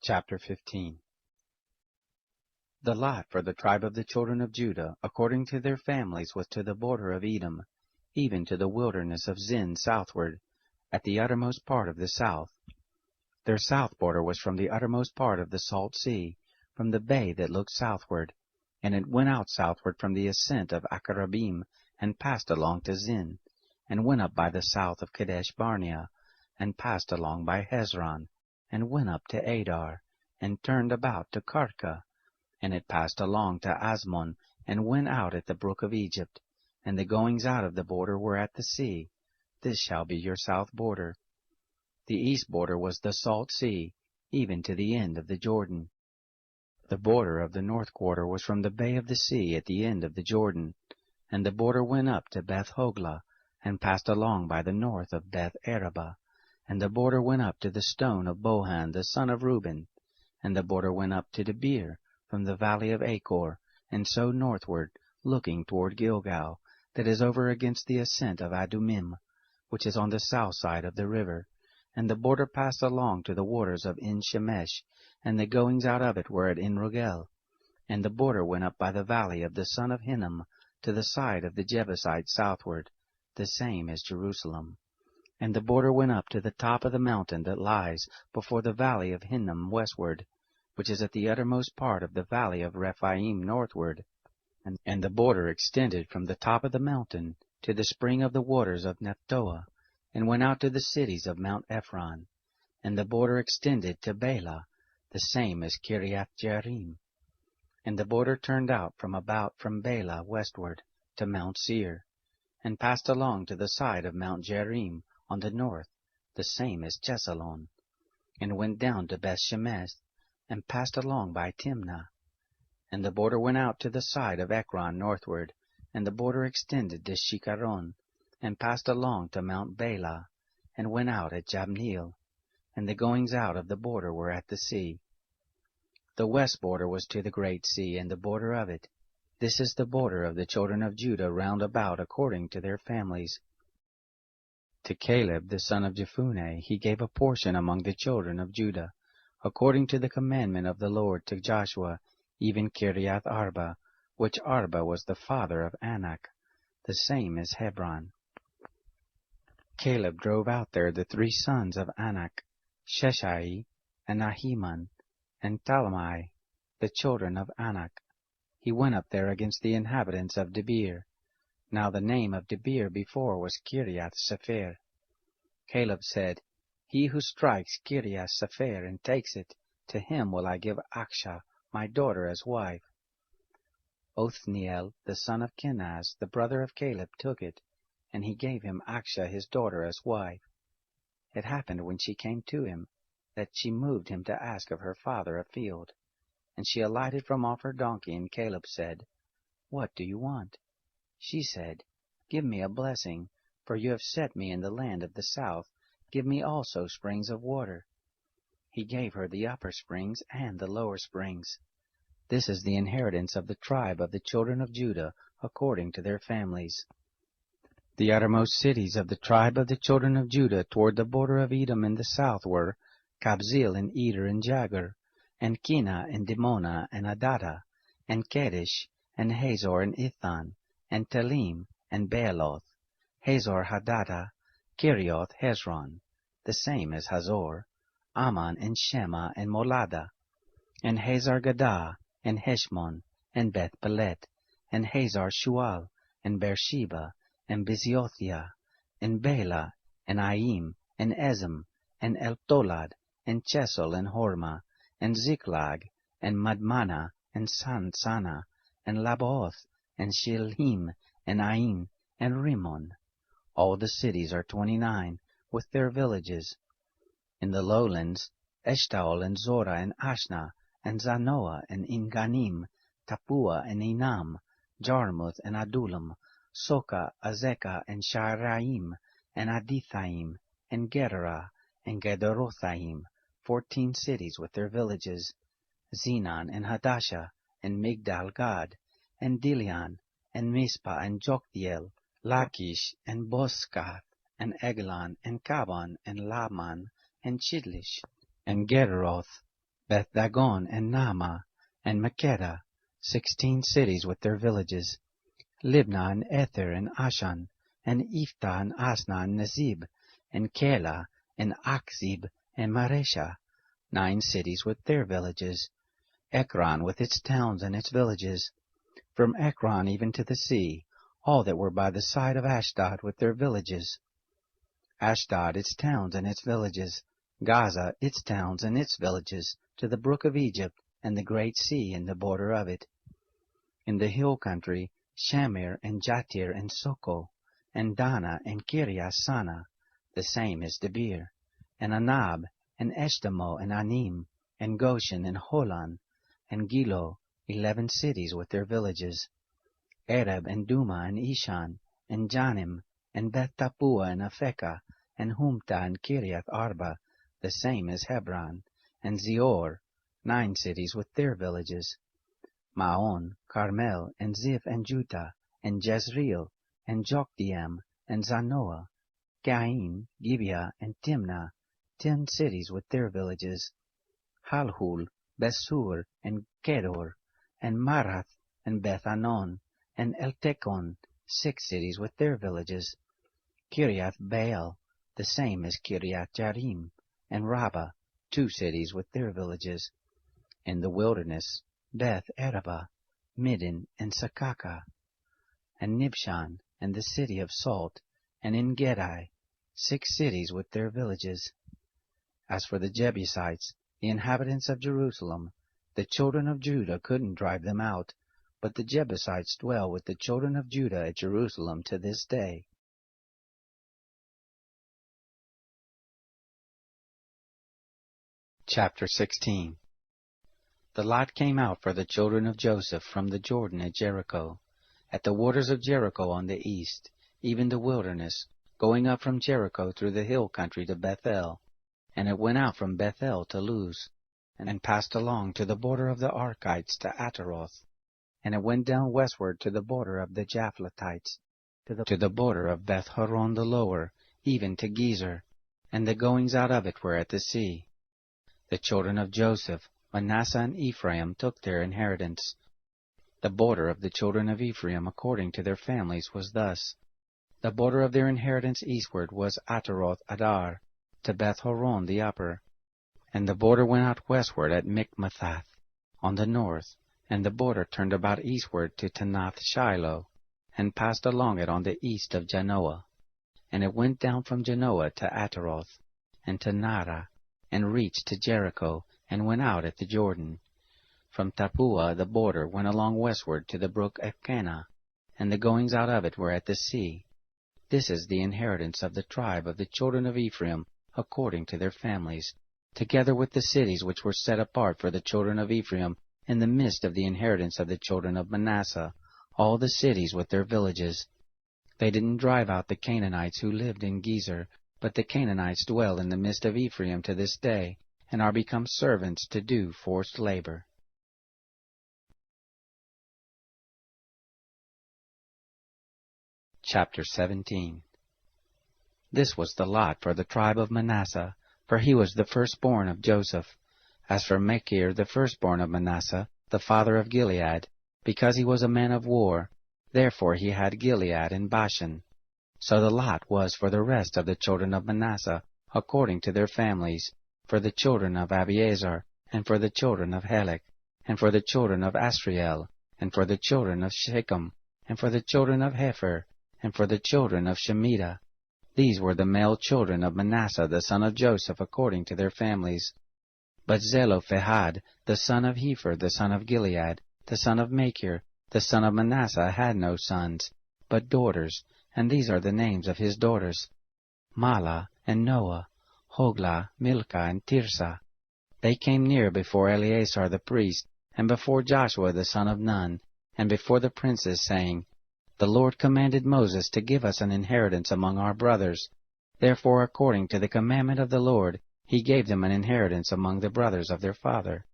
Chapter 15. The lot for the tribe of the children of Judah, according to their families, was to the border of Edom, even to the wilderness of Zin southward, at the uttermost part of the south. Their south border was from the uttermost part of the salt sea, from the bay that looked southward, and it went out southward from the ascent of Akarabim, and passed along to Zin, and went up by the south of Kadesh Barnea, and passed along by Hezron, and went up to Adar, and turned about to Karka, and it passed along to Asmon, and went out at the brook of Egypt, and the goings out of the border were at the sea. This shall be your south border. The east border was the salt sea, even to the end of the Jordan. The border of the north quarter was from the bay of the sea at the end of the Jordan, and the border went up to Beth Hoglah, and passed along by the north of Beth Araba, and the border went up to the stone of Bohan the son of Reuben, and the border went up to Debir, from the valley of Achor, and so northward, looking toward Gilgal, that is over against the ascent of Adumim, which is on the south side of the river. And the border passed along to the waters of En-Shemesh, and the goings out of it were at En-Rogel. And the border went up by the valley of the son of Hinnom, to the side of the Jebusites southward, the same as Jerusalem. And the border went up to the top of the mountain that lies before the valley of Hinnom westward, which is at the uttermost part of the valley of Rephaim northward. And the border extended from the top of the mountain to the spring of the waters of Nephtoah, and went out to the cities of Mount Ephron. And the border extended to Bela, the same as Kiriath-Jearim. And the border turned out from Bela westward to Mount Seir, and passed along to the side of Mount Jearim on the north, the same as Chesalon, and went down to Beth-Shemesh, and passed along by Timnah. And the border went out to the side of Ekron northward, and the border extended to Shikaron, and passed along to Mount Bela, and went out at Jabneel, and the goings out of the border were at the sea. The west border was to the great sea, and the border of it. This is the border of the children of Judah round about according to their families. To Caleb the son of Jephunneh he gave a portion among the children of Judah, according to the commandment of the Lord to Joshua, even Kiriath Arba, which Arba was the father of Anak, the same as Hebron. Caleb drove out there the 3 sons of Anak, Sheshai, and Ahiman, and Talmai, the children of Anak. He went up there against the inhabitants of Debir. Now the name of Debir before was Kiriath-Sepher. Caleb said, He who strikes Kiriath-Sepher and takes it, to him will I give Aksha, my daughter, as wife. Othniel, the son of Kenaz, the brother of Caleb, took it, and he gave him Aksha his daughter as wife. It happened when she came to him, that she moved him to ask of her father a field. And she alighted from off her donkey, and Caleb said, What do you want? She said, Give me a blessing, for you have set me in the land of the south. Give me also springs of water. He gave her the upper springs and the lower springs. This is the inheritance of the tribe of the children of Judah, according to their families. The uttermost cities of the tribe of the children of Judah toward the border of Edom in the south were Kabzeel and Eder and Jagur, and Kinah and Dimona and Adadah, and Kedesh, and Hazor and Ithan, and Telim, and Baaloth, Hazor Hadadah, Kerioth Hezron, the same as Hazor, Ammon and Shema and Moladah, and Hazar Gadah, and Heshmon, and Beth Pelet, and Hazar Shual, and Beersheba, and Biziothia, and Bela, and Aim, and Ezem, and Eltolad, and Chesel, and Hormah, and Ziklag, and Madmana, and Sansana, and Labaoth, and Shilhim, and Ain, and Rimmon. All the cities are 29, with their villages. In the lowlands, Eshtaol, and Zorah, and Ashna, and Zanoah, and Enganim, Tapua, and Enam, Jarmuth, and Adullam, Soka, Azekah, and Sha'araim, and Adithaim, and Gedera, and Gederothaim, 14 cities with their villages. Zenon, and Hadashah, and Migdal-Gad, and Dilian, and Mizpah, and Joktheel, Lachish, and Boscath, and Eglon, and Kabon, and Laman, and Chidlish, and Gederoth, Beth-Dagon, and Naamah, and Makkedah, 16 cities with their villages. Libnah, and Ether, and Ashan, and Iphthah, and Asna, and Nezib, and Keilah, and Achzib, and Maresha, 9 cities with their villages. Ekron with its towns and its villages. From Ekron even to the sea, all that were by the side of Ashdod with their villages. Ashdod its towns and its villages. Gaza its towns and its villages, to the brook of Egypt, and the great sea in the border of it. In the hill country, Shamir, and Jatir, and Soko, and Dana, and Kiriath-Sana, the same as Debir, and Anab, and Eshtemoh, and Anim, and Goshen, and Holon, and Gilo, 11 cities with their villages. Arab, and Duma, and Ishan, and Janim, and Beth-Tapua, and Aphekah, and Humta, and Kiriath-Arba, the same as Hebron, and Zior, 9 cities with their villages. Maon, Carmel, and Ziph, and Judah, and Jezreel, and Jokdeam, and Zanoah, Cain, Gibeah, and Timnah, 10 cities with their villages. Halhul, Besur, and Kedor, and Marath, and Beth-Anon, and Eltekon, 6 cities with their villages. Kiriath-Baal, the same as Kiriath-Jearim, and Rabbah, 2 cities with their villages. In the wilderness, Beth-Araba, Middin, and Sakaka, and Nibshan, and the city of Salt, and En-Gedi, 6 cities with their villages. As for the Jebusites, the inhabitants of Jerusalem, the children of Judah couldn't drive them out, but the Jebusites dwell with the children of Judah at Jerusalem to this day. Chapter 16. The lot came out for the children of Joseph from the Jordan at Jericho, at the waters of Jericho on the east, even the wilderness, going up from Jericho through the hill country to Bethel. And it went out from Bethel to Luz, and passed along to the border of the Archites to Ataroth. And it went down westward to the border of the Japhletites, to the border of Beth-Horon the lower, even to Gezer, and the goings out of it were at the sea. The children of Joseph, Manasseh and Ephraim, took their inheritance. The border of the children of Ephraim according to their families was thus. The border of their inheritance eastward was Ataroth Adar, to Beth-Horon the upper. And the border went out westward at Mikmethath, on the north, and the border turned about eastward to Tanath-Shiloh, and passed along it on the east of Janoah. And it went down from Janoah to Ataroth, and to Nara, and reached to Jericho, and went out at the Jordan. From Tapua the border went along westward to the brook Elkanah, and the goings out of it were at the sea. This is the inheritance of the tribe of the children of Ephraim, according to their families, together with the cities which were set apart for the children of Ephraim in the midst of the inheritance of the children of Manasseh, all the cities with their villages. They didn't drive out the Canaanites who lived in Gezer, but the Canaanites dwell in the midst of Ephraim to this day, and are become servants to do forced labor. Chapter 17. This was the lot for the tribe of Manasseh, for he was the firstborn of Joseph. As for Machir, the firstborn of Manasseh, the father of Gilead, because he was a man of war, therefore he had Gilead and Bashan. So the lot was for the rest of the children of Manasseh, according to their families, for the children of Abiezer, and for the children of Helek, and for the children of Asriel, and for the children of Shechem, and for the children of Hepher, and for the children of Shemida. These were the male children of Manasseh the son of Joseph according to their families. But Zelophehad, the son of Hepher, the son of Gilead, the son of Machir, the son of Manasseh, had no sons, but daughters, and these are the names of his daughters: Mahlah and Noah, Hoglah, Milcah, and Tirzah. They came near before Eleazar the priest, and before Joshua the son of Nun, and before the princes, saying, The Lord commanded Moses to give us an inheritance among our brothers. Therefore, according to the commandment of the Lord, he gave them an inheritance among the brothers of their father.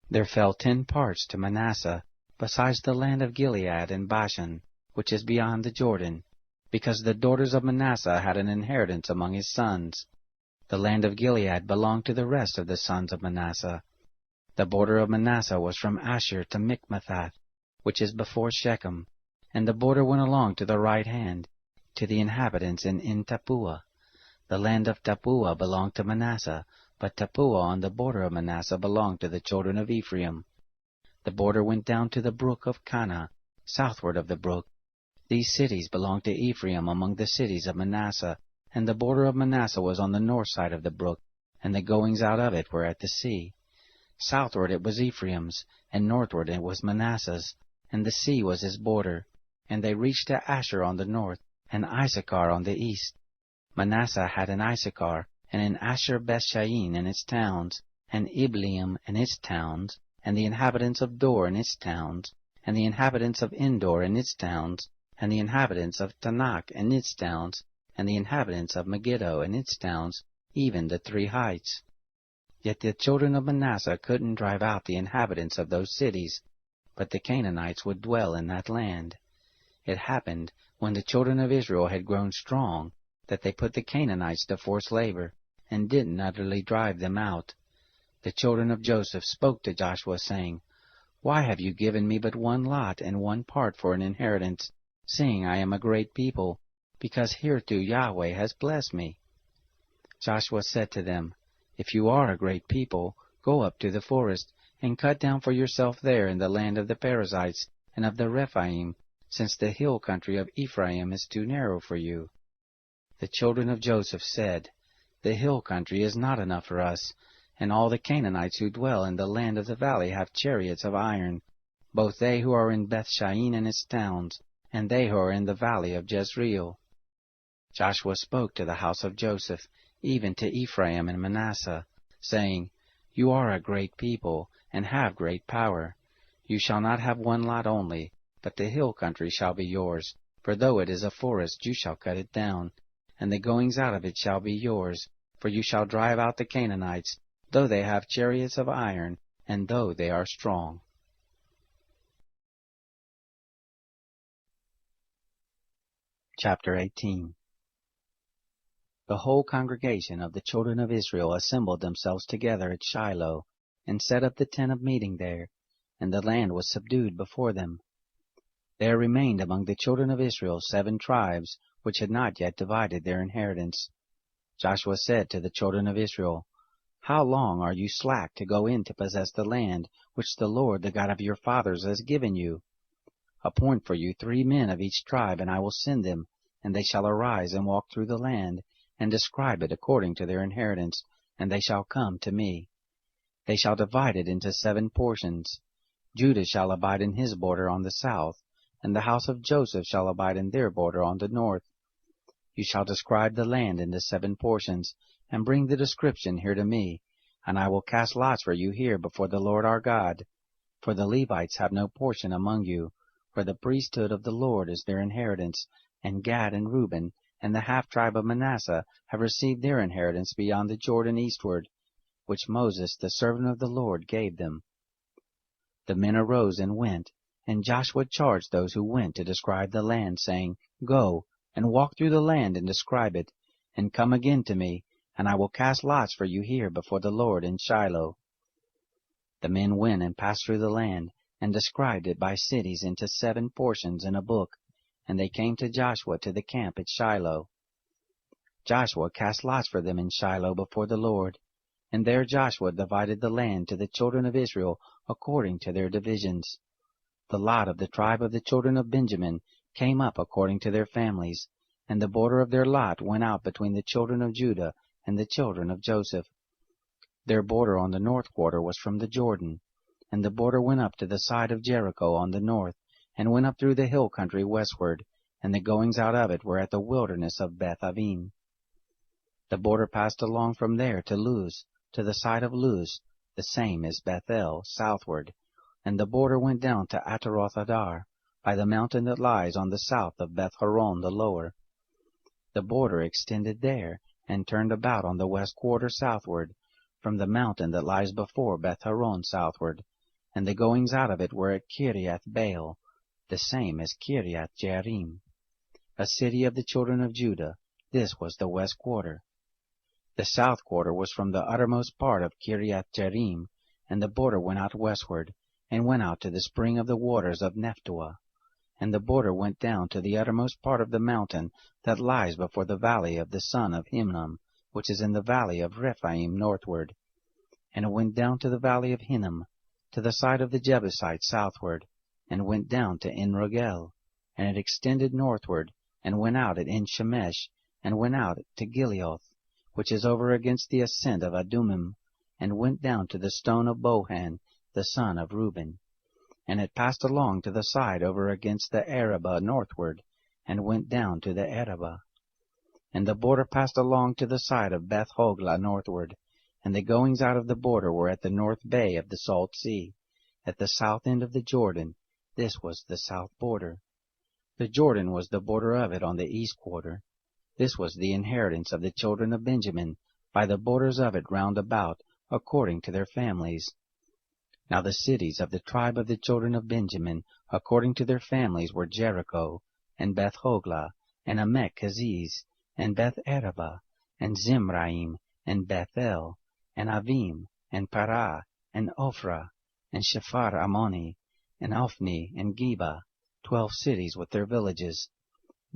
There fell 10 parts to Manasseh, besides the land of Gilead and Bashan, which is beyond the Jordan, because the daughters of Manasseh had an inheritance among his sons. The land of Gilead belonged to the rest of the sons of Manasseh. The border of Manasseh was from Asher to Michmethath, which is before Shechem, and the border went along to the right hand, to the inhabitants in Tappuah. The land of Tappuah belonged to Manasseh, but Tappuah on the border of Manasseh belonged to the children of Ephraim. The border went down to the brook of Kanah, southward of the brook. These cities belonged to Ephraim among the cities of Manasseh, and the border of Manasseh was on the north side of the brook, and the goings out of it were at the sea. Southward it was Ephraim's, and northward it was Manasseh's, and the sea was his border. And they reached to Asher on the north, and Issachar on the east. Manasseh had in Issachar, and in Asher Bethshain and its towns, and Ibleam and its towns, and the inhabitants of Dor and its towns, and the inhabitants of Endor and its towns, and the inhabitants of Tanakh and its towns, and the inhabitants of Megiddo and its towns, even the 3 heights. Yet the children of Manasseh couldn't drive out the inhabitants of those cities, but the Canaanites would dwell in that land. It happened, when the children of Israel had grown strong, that they put the Canaanites to forced labor, and didn't utterly drive them out. The children of Joseph spoke to Joshua, saying, Why have you given me but 1 lot and 1 part for an inheritance, seeing I am a great people, because hereto Yahweh has blessed me? Joshua said to them, If you are a great people, go up to the forest, and cut down for yourself there in the land of the Perizzites and of the Rephaim, since the hill country of Ephraim is too narrow for you. The children of Joseph said, The hill country is not enough for us, and all the Canaanites who dwell in the land of the valley have chariots of iron, both they who are in Bethshain and its towns, and they who are in the valley of Jezreel. Joshua spoke to the house of Joseph, even to Ephraim and Manasseh, saying, You are a great people, and have great power. You shall not have 1 lot only, but the hill country shall be yours, for though it is a forest, you shall cut it down, and the goings out of it shall be yours, for you shall drive out the Canaanites, though they have chariots of iron, and though they are strong. Chapter 18. The whole congregation of the children of Israel assembled themselves together at Shiloh, and set up the tent of meeting there, and the land was subdued before them. There remained among the children of Israel 7 tribes, which had not yet divided their inheritance. Joshua said to the children of Israel, How long are you slack to go in to possess the land which the Lord, the God of your fathers, has given you? Appoint for you 3 men of each tribe, and I will send them, and they shall arise and walk through the land, and describe it according to their inheritance, and they shall come to me. They shall divide it into 7 portions. Judah shall abide in his border on the south, and the house of Joseph shall abide in their border on the north. You shall describe the land into 7 portions, and bring the description here to me, and I will cast lots for you here before the Lord our God. For the Levites have no portion among you, for the priesthood of the Lord is their inheritance, and Gad and Reuben, and the half-tribe of Manasseh have received their inheritance beyond the Jordan eastward, which Moses the servant of the Lord gave them. The men arose and went, And Joshua charged those who went to describe the land, saying, Go, and walk through the land and describe it, and come again to me, and I will cast lots for you here before the Lord in Shiloh. The men went and passed through the land, and described it by cities into 7 portions in a book, and they came to Joshua to the camp at Shiloh. Joshua cast lots for them in Shiloh before the Lord, and there Joshua divided the land to the children of Israel according to their divisions. The lot of the tribe of the children of Benjamin came up according to their families, and the border of their lot went out between the children of Judah and the children of Joseph. Their border on the north quarter was from the Jordan, and the border went up to the side of Jericho on the north, and went up through the hill country westward, and the goings out of it were at the wilderness of Beth-avim. The border passed along from there to Luz, to the side of Luz, the same as Bethel, southward, and the border went down to Ataroth-adar, by the mountain that lies on the south of Beth-horon the lower. The border extended there, and turned about on the west quarter southward, from the mountain that lies before Beth-horon southward, and the goings out of it were at Kiriath-baal, the same as Kiriath-jearim, a city of the children of Judah. This was the west quarter. The south quarter was from the uttermost part of Kiriath-jearim, and the border went out westward, and went out to the spring of the waters of Nephtoah. And the border went down to the uttermost part of the mountain that lies before the valley of the son of Hinnom, which is in the valley of Rephaim northward. And it went down to the valley of Hinnom, to the side of the Jebusites southward, and went down to En-rogel. And it extended northward, and went out at En-shemesh, and went out to Gileoth, which is over against the ascent of Adumim, and went down to the stone of Bohan, the son of Reuben. And it passed along to the side over against the Arabah northward, and went down to the Arabah. And the border passed along to the side of Beth-hoglah northward, and the goings out of the border were at the north bay of the Salt Sea, at the south end of the Jordan. This was the south border. The Jordan was the border of it on the east quarter. This was the inheritance of the children of Benjamin, by the borders of it round about, according to their families. Now the cities of the tribe of the children of Benjamin, according to their families, were Jericho, and Beth-hoglah, and Emech-keziz, and Beth-arabah, and Zimraim, and Bethel, and Avim, and Parah, and Ophrah, and Shephar-ammoni, and Ophni, and Geba, 12 cities with their villages,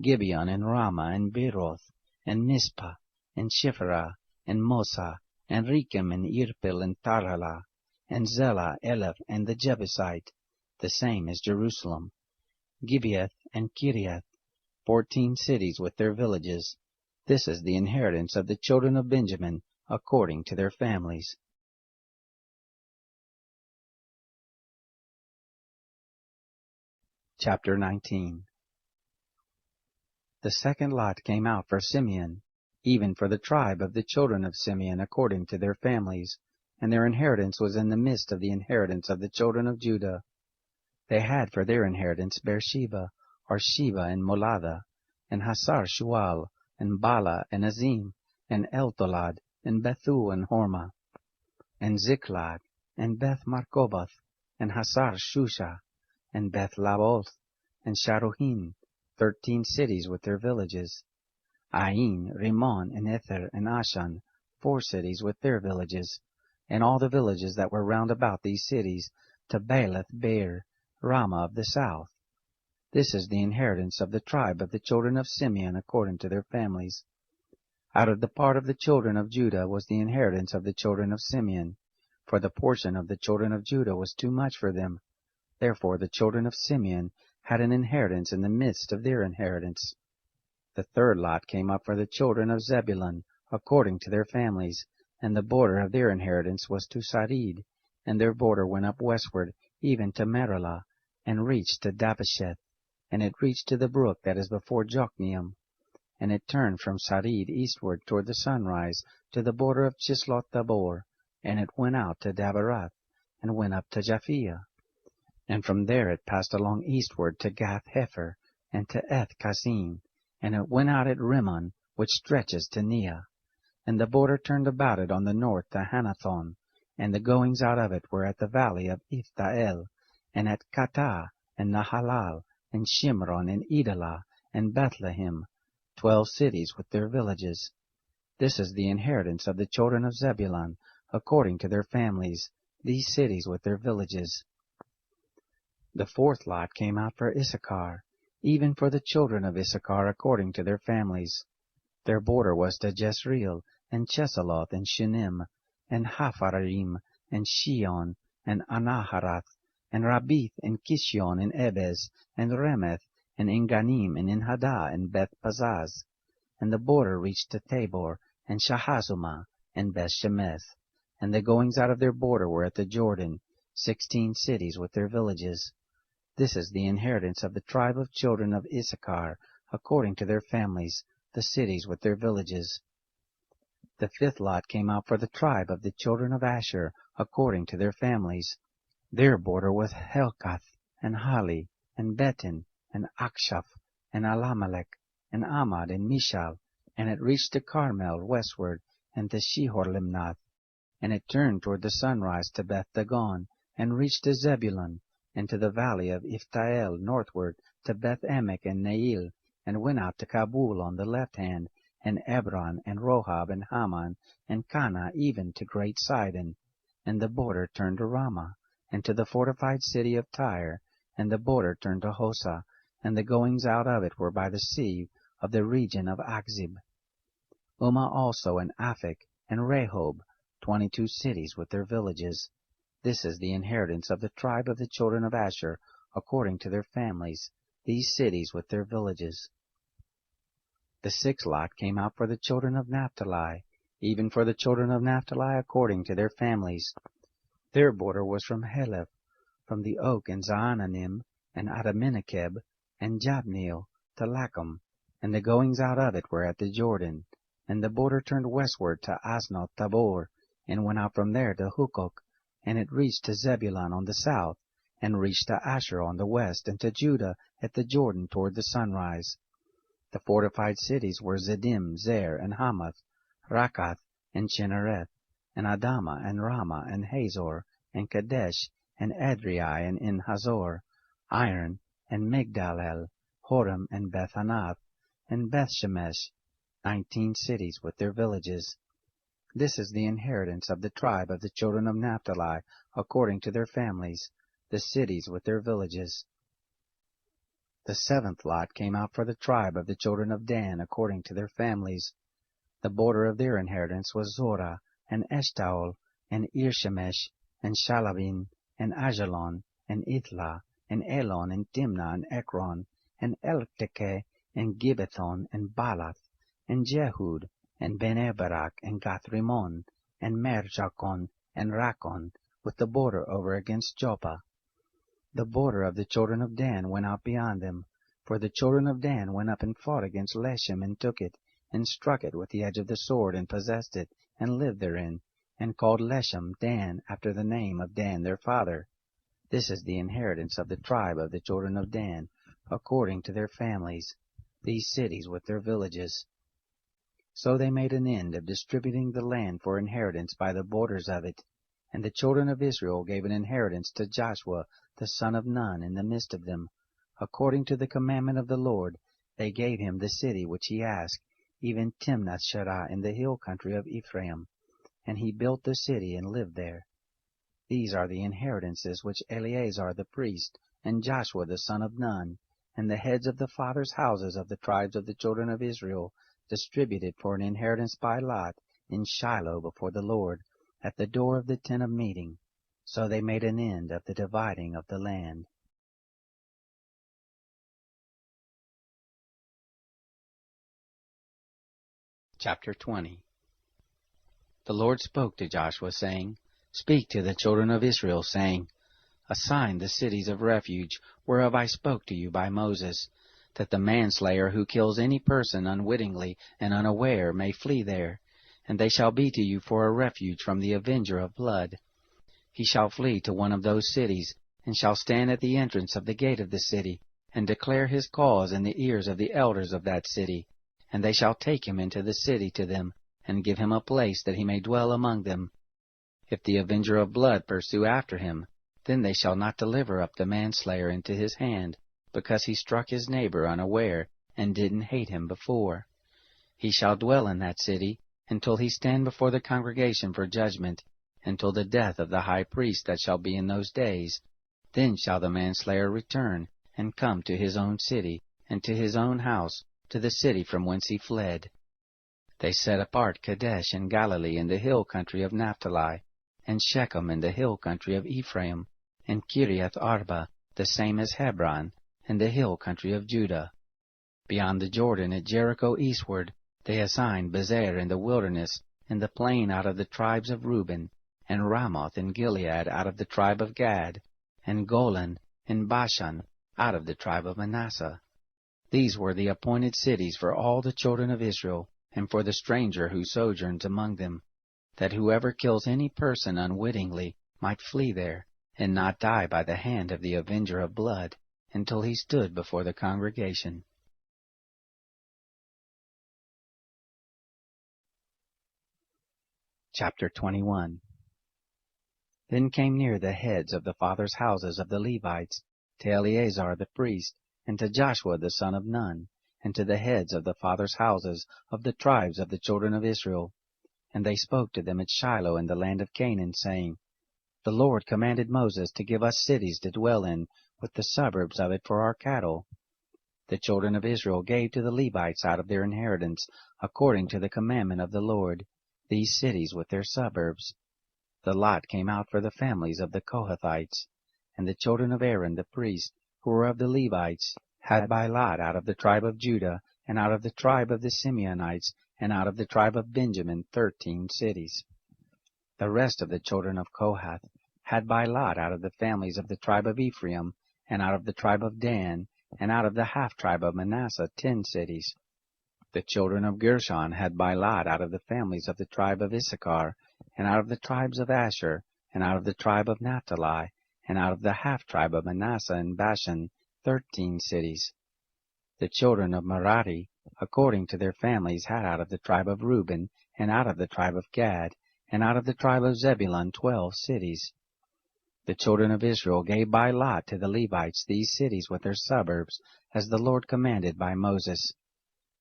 Gibeon, and Ramah, and Beeroth, and Mizpah, and Shiphrah, and Mosa, and Rechem, and Irpil, and Tarhalah, and Zelah, Eleph, and the Jebusite, the same as Jerusalem, Gibeath, and Kiriath, 14 cities with their villages. This is the inheritance of the children of Benjamin, according to their families. Chapter 19. The second lot came out for Simeon, even for the tribe of the children of Simeon according to their families, and their inheritance was in the midst of the inheritance of the children of Judah. They had for their inheritance Beersheba, or Sheba, and Moladah, and Hasar Shual, and Bala, and Azim, and Eltolad, and Bethu, and Hormah, and Ziklag, and Beth Markoboth, and Hasar Shusha, and Beth Laboth, and Sharuhin, 13 cities with their villages, Ain, Rimmon, and Ether, and Ashan, 4 cities with their villages, and all the villages that were round about these cities, to Baalath Beer, Ramah of the south. This is the inheritance of the tribe of the children of Simeon according to their families. Out of the part of the children of Judah was the inheritance of the children of Simeon, for the portion of the children of Judah was too much for them. Therefore the children of Simeon had an inheritance in the midst of their inheritance. The third lot came up for the children of Zebulun, according to their families, and the border of their inheritance was to Sarid, and their border went up westward, even to Merilah, and reached to Dabbesheth, and it reached to the brook that is before Jokneam, and it turned from Sarid eastward toward the sunrise, to the border of Chisloth-Tabor, and it went out to Daberath, and went up to Japhia. And from there it passed along eastward to Gath-Hepher, and to Eth-Kassin, and it went out at Rimmon, which stretches to Neah. And the border turned about it on the north to Hanathon, and the goings out of it were at the valley of Ifta-el, and at Katah, and Nahalal, and Shimron, and Edalah, and Bethlehem, 12 cities with their villages. This is the inheritance of the children of Zebulun, according to their families, these cities with their villages. The fourth lot came out for Issachar, even for the children of Issachar according to their families. Their border was to Jezreel, and Chesulloth, and Shunem, and Hapharaim, and Shion, and Anaharath, and Rabith, and Kishion, and Ebez, and Remeth, and Enganim, and Enhaddah, and Beth Pazaz. And the border reached to Tabor, and Shahazumah, and Beth Shemeth. And the goings out of their border were at the Jordan, 16 cities with their villages. This is the inheritance of the tribe of children of Issachar, according to their families, the cities with their villages. The fifth lot came out for the tribe of the children of Asher, according to their families. Their border was Helkath, and Hali, and Betin, and Akshaph, and Alamelech, and Amad, and Mishal, and it reached to Carmel westward, and to Shihor-Limnath, and it turned toward the sunrise to Beth Dagon, and reached to Zebulun, and to the valley of Iftael northward, to Beth Emek and Nail, and went out to Kabul on the left hand, and Ebron, and Rohab, and Haman, and Cana, even to great Sidon. And the border turned to Ramah, and to the fortified city of Tyre, and the border turned to Hosa, and the goings out of it were by the sea of the region of Achzib. Ummah also, and Aphek, and Rehob, 22 cities with their villages. This is the inheritance of the tribe of the children of Asher, according to their families, these cities with their villages. The sixth lot came out for the children of Naphtali, even for the children of Naphtali according to their families. Their border was from Heleph, from the oak in Zaananim, and Adaminekeb, and Jabneel, to Lachum, and the goings out of it were at the Jordan. And the border turned westward to Asnoth Tabor, and went out from there to Hukok, and it reached to Zebulun on the south, and reached to Asher on the west, and to Judah at the Jordan toward the sunrise. The fortified cities were Ziddim, Zer, and Hamath, Rakath, and Chinnereth, and Adamah, and Ramah, and Hazor, and Kadesh, and Adriai, and En-Hazor, Iron, and Migdal-el, Horem, and Beth-Anath, and Beth-Shemesh, 19 cities with their villages. This is the inheritance of the tribe of the children of Naphtali, according to their families, the cities with their villages. The seventh lot came out for the tribe of the children of Dan, according to their families. The border of their inheritance was Zorah, and Eshtaol, and Irshemesh, and Shalabin, and Ajalon, and Ithlah, and Elon, and Timnah, and Ekron, and Eltekeh, and Gibbethon, and Baalath, and Jehud, and Ben-Eberak, and Gath-Rimmon, and Merjakon, and Rakon, with the border over against Joppa. The border of the children of Dan went out beyond them, for the children of Dan went up and fought against Leshem, and took it, and struck it with the edge of the sword, and possessed it, and lived therein, and called Leshem Dan, after the name of Dan their father. This is the inheritance of the tribe of the children of Dan, according to their families, these cities with their villages. So they made an end of distributing the land for inheritance by the borders of it, and the children of Israel gave an inheritance to Joshua the son of Nun in the midst of them. According to the commandment of the Lord, they gave him the city which he asked, even Timnath-Sherah in the hill country of Ephraim. And he built the city and lived there. These are the inheritances which Eleazar the priest, and Joshua the son of Nun, and the heads of the fathers' houses of the tribes of the children of Israel, distributed for an inheritance by lot in Shiloh before the Lord, at the door of the tent of meeting. So they made an end of the dividing of the land. Chapter 20. The Lord spoke to Joshua, saying, Speak to the children of Israel, saying, Assign the cities of refuge, whereof I spoke to you by Moses, that the manslayer who kills any person unwittingly and unaware may flee there, and they shall be to you for a refuge from the avenger of blood. He shall flee to one of those cities, and shall stand at the entrance of the gate of the city, and declare his cause in the ears of the elders of that city, and they shall take him into the city to them, and give him a place that he may dwell among them. If the avenger of blood pursue after him, Then they shall not deliver up the manslayer into his hand, because he struck his neighbor unaware, and didn't hate him before. He shall dwell in that city, until he stand before the congregation for judgment, until the death of the high priest that shall be in those days. Then shall the manslayer return, and come to his own city, and to his own house, to the city from whence he fled. They set apart Kadesh in Galilee in the hill country of Naphtali, and Shechem in the hill country of Ephraim, and Kiriath Arba, the same as Hebron, in the hill country of Judah. Beyond the Jordan at Jericho eastward, they assigned Bezer in the wilderness, in the plain out of the tribes of Reuben, and Ramoth in Gilead out of the tribe of Gad, and Golan in Bashan out of the tribe of Manasseh. These were the appointed cities for all the children of Israel, and for the stranger who sojourns among them, that whoever kills any person unwittingly might flee there, and not die by the hand of the avenger of blood, until he stood before the congregation. Chapter 21. Then came near the heads of the fathers' houses of the Levites, to Eleazar the priest, and to Joshua the son of Nun, and to the heads of the fathers' houses of the tribes of the children of Israel. And they spoke to them at Shiloh in the land of Canaan, saying, The Lord commanded Moses to give us cities to dwell in, with the suburbs of it for our cattle. The children of Israel gave to the Levites out of their inheritance, according to the commandment of the Lord, these cities with their suburbs. The lot came out for the families of the Kohathites, and the children of Aaron the priest, who were of the Levites, had by lot out of the tribe of Judah, and out of the tribe of the Simeonites, and out of the tribe of Benjamin 13 cities. The rest of the children of Kohath had by lot out of the families of the tribe of Ephraim, and out of the tribe of Dan, and out of the half-tribe of Manasseh 10 cities. The children of Gershon had by lot out of the families of the tribe of Issachar, and out of the tribes of Asher, and out of the tribe of Naphtali, and out of the half-tribe of Manasseh and Bashan 13 cities. The children of Merari, according to their families, had out of the tribe of Reuben, and out of the tribe of Gad, and out of the tribe of Zebulun 12 cities. The children of Israel gave by lot to the Levites these cities with their suburbs, as the Lord commanded by Moses.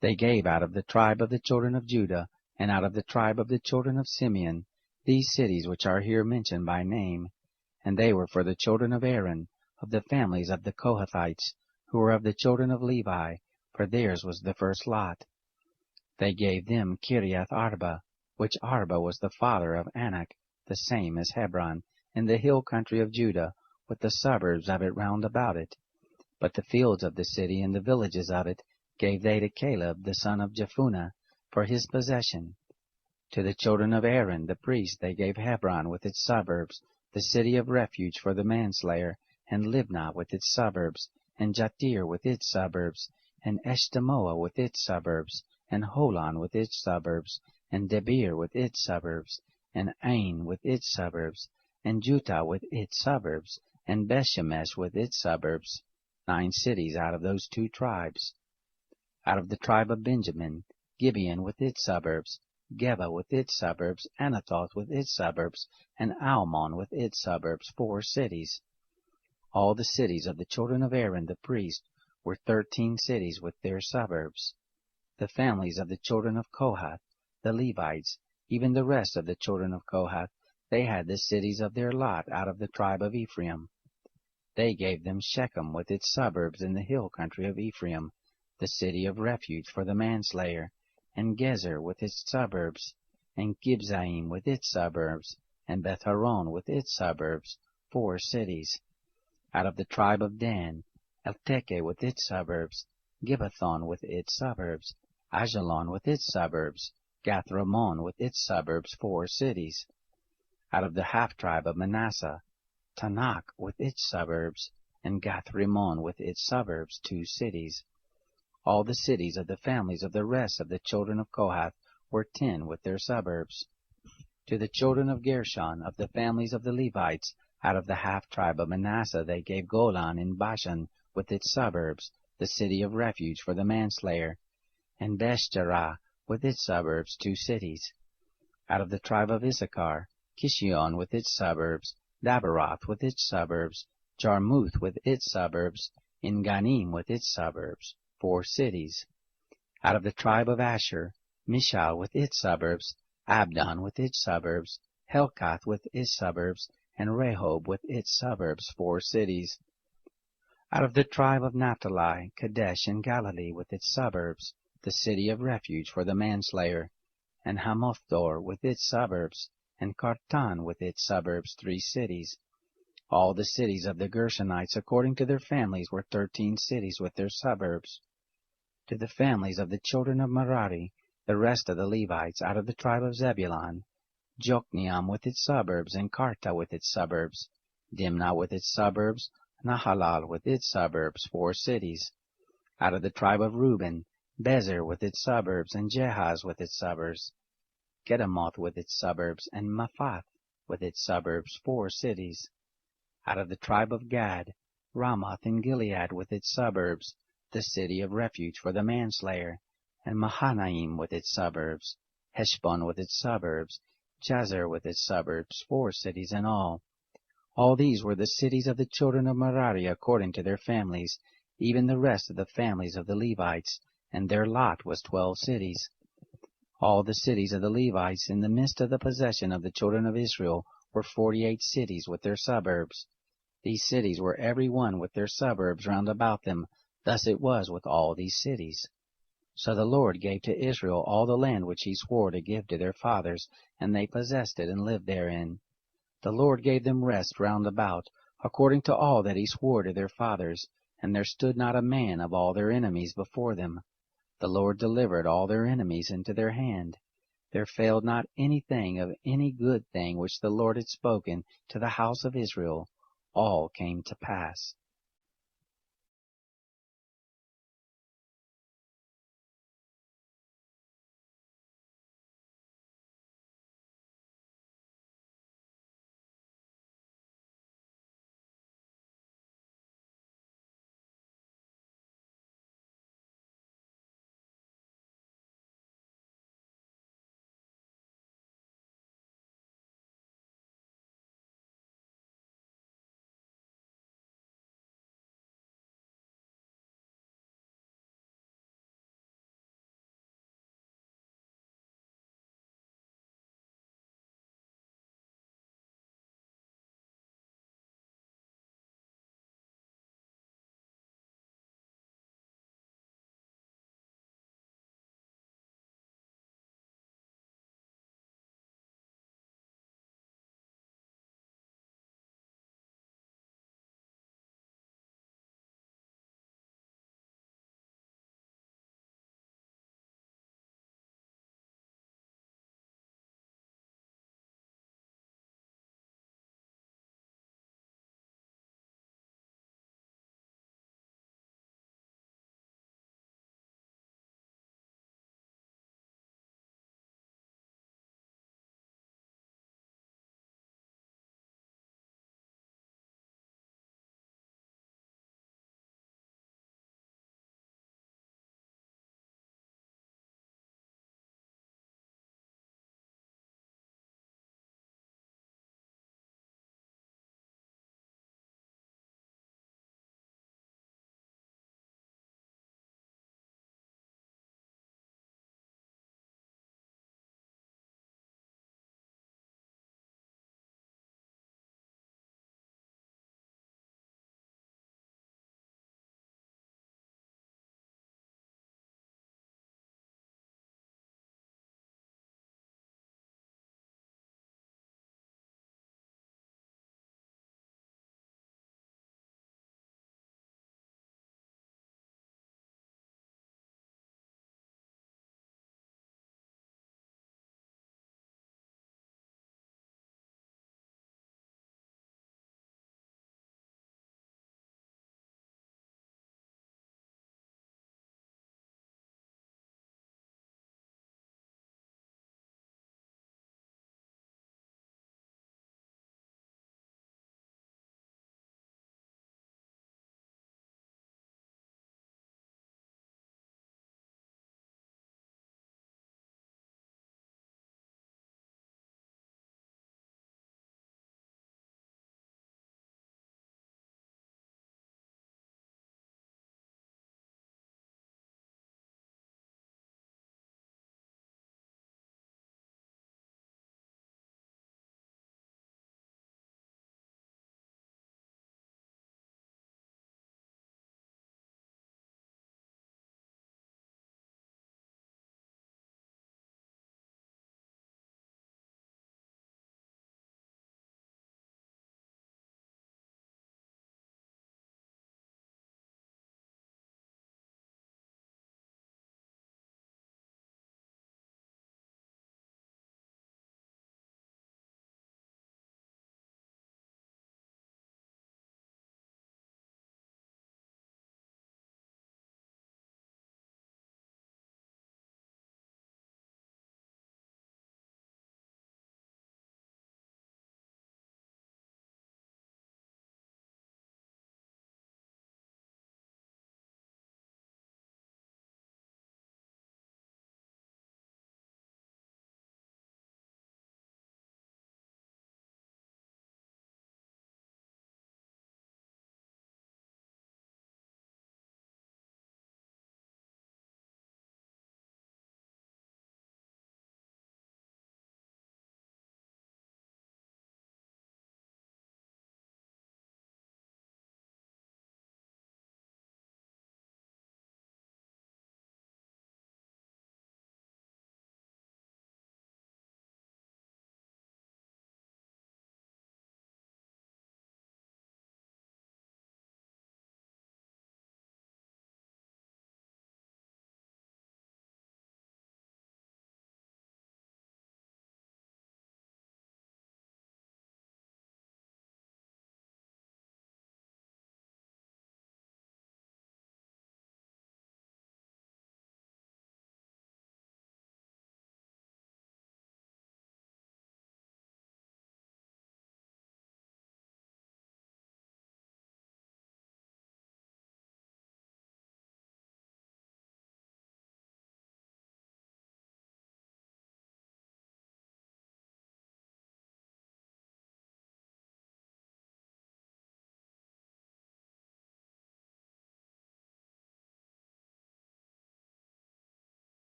They gave out of the tribe of the children of Judah, and out of the tribe of the children of Simeon, these cities which are here mentioned by name. And they were for the children of Aaron, of the families of the Kohathites, who were of the children of Levi, for theirs was the first lot. They gave them Kiriath Arba, which Arba was the father of Anak, the same as Hebron, in the hill country of Judah, with the suburbs of it round about it. But the fields of the city and the villages of it gave they to Caleb the son of Jephunneh for his possession. To the children of Aaron the priest they gave Hebron with its suburbs, the city of refuge for the manslayer, and Libnah with its suburbs, and Jatir with its suburbs, and Eshtemoa with its suburbs, and Holon with its suburbs, and Debir with its suburbs, and Ain with its suburbs, and Juttah with its suburbs, and Bethshemesh with its suburbs, 9 cities out of those 2 tribes. Out of the tribe of Benjamin, Gibeon with its suburbs, Geba with its suburbs, Anathoth with its suburbs, and Almon with its suburbs, 4 cities. All the cities of the children of Aaron the priest were 13 cities with their suburbs. The families of the children of Kohath, the Levites, even the rest of the children of Kohath, they had the cities of their lot out of the tribe of Ephraim. They gave them Shechem with its suburbs in the hill country of Ephraim, the city of refuge for the manslayer, and Gezer with its suburbs, and Gibzaim with its suburbs, and Beth-horon with its suburbs, 4 cities. Out of the tribe of Dan, Eltekeh with its suburbs, Gibbethon with its suburbs, Ajalon with its suburbs, Gath-Rimmon with its suburbs, 4 cities. Out of the half-tribe of Manasseh, Tanakh with its suburbs, and Gath-Rimmon with its suburbs, 2 cities. All the cities of the families of the rest of the children of Kohath were 10 with their suburbs. To the children of Gershon, of the families of the Levites, out of the half-tribe of Manasseh they gave Golan in Bashan with its suburbs, the city of refuge for the manslayer, and Beshterah with its suburbs, 2 cities. Out of the tribe of Issachar, Kishion with its suburbs, Dabaroth with its suburbs, Jarmuth with its suburbs, En-Ganim with its suburbs, 4 cities. Out of the tribe of Asher, Mishal with its suburbs, Abdon with its suburbs, Helkath with its suburbs, and Rehob with its suburbs, 4 cities. Out of the tribe of Naphtali, Kadesh in Galilee with its suburbs, the city of refuge for the manslayer, and Hamothor with its suburbs, and Kartan with its suburbs, 3 cities. All the cities of the Gershonites according to their families were 13 cities with their suburbs. To the families of the children of Merari, the rest of the Levites out of the tribe of Zebulun, Jokneam with its suburbs, and Karta with its suburbs, Dimnah with its suburbs, Nahalal with its suburbs, 4 cities. Out of the tribe of Reuben, Bezer with its suburbs, and Jehaz with its suburbs, Kedemoth with its suburbs, and Mephath with its suburbs, 4 cities. Out of the tribe of Gad, Ramoth in Gilead with its suburbs, the city of refuge for the manslayer, and Mahanaim with its suburbs, Heshbon with its suburbs, Jazer with its suburbs, 4 cities in all. All these were the cities of the children of Merari according to their families, even the rest of the families of the Levites, and their lot was 12 cities. All the cities of the Levites in the midst of the possession of the children of Israel were 48 cities with their suburbs. These cities were every one with their suburbs round about them. Thus it was with all these cities. So the Lord gave to Israel all the land which he swore to give to their fathers, and they possessed it and lived therein. The Lord gave them rest round about, according to all that he swore to their fathers, and there stood not a man of all their enemies before them. The Lord delivered all their enemies into their hand. There failed not anything of any good thing which the Lord had spoken to the house of Israel. All came to pass.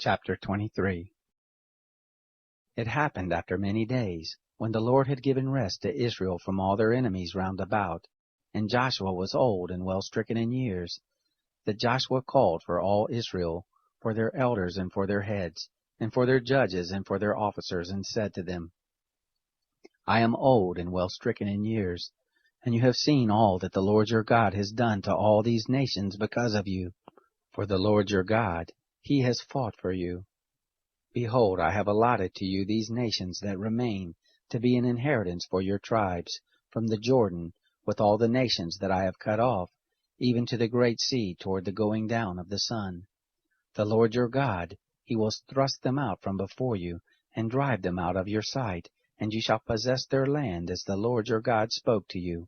Chapter 23. It happened after many days, when the Lord had given rest to Israel from all their enemies round about, and Joshua was old and well stricken in years, that Joshua called for all Israel, for their elders and for their heads, and for their judges and for their officers, and said to them, I am old and well stricken in years, and you have seen all that the Lord your God has done to all these nations because of you. For the Lord your God, He has fought for you. Behold, I have allotted to you these nations that remain, to be an inheritance for your tribes, from the Jordan, with all the nations that I have cut off, even to the great sea toward the going down of the sun. The Lord your God, He will thrust them out from before you, and drive them out of your sight, and you shall possess their land as the Lord your God spoke to you.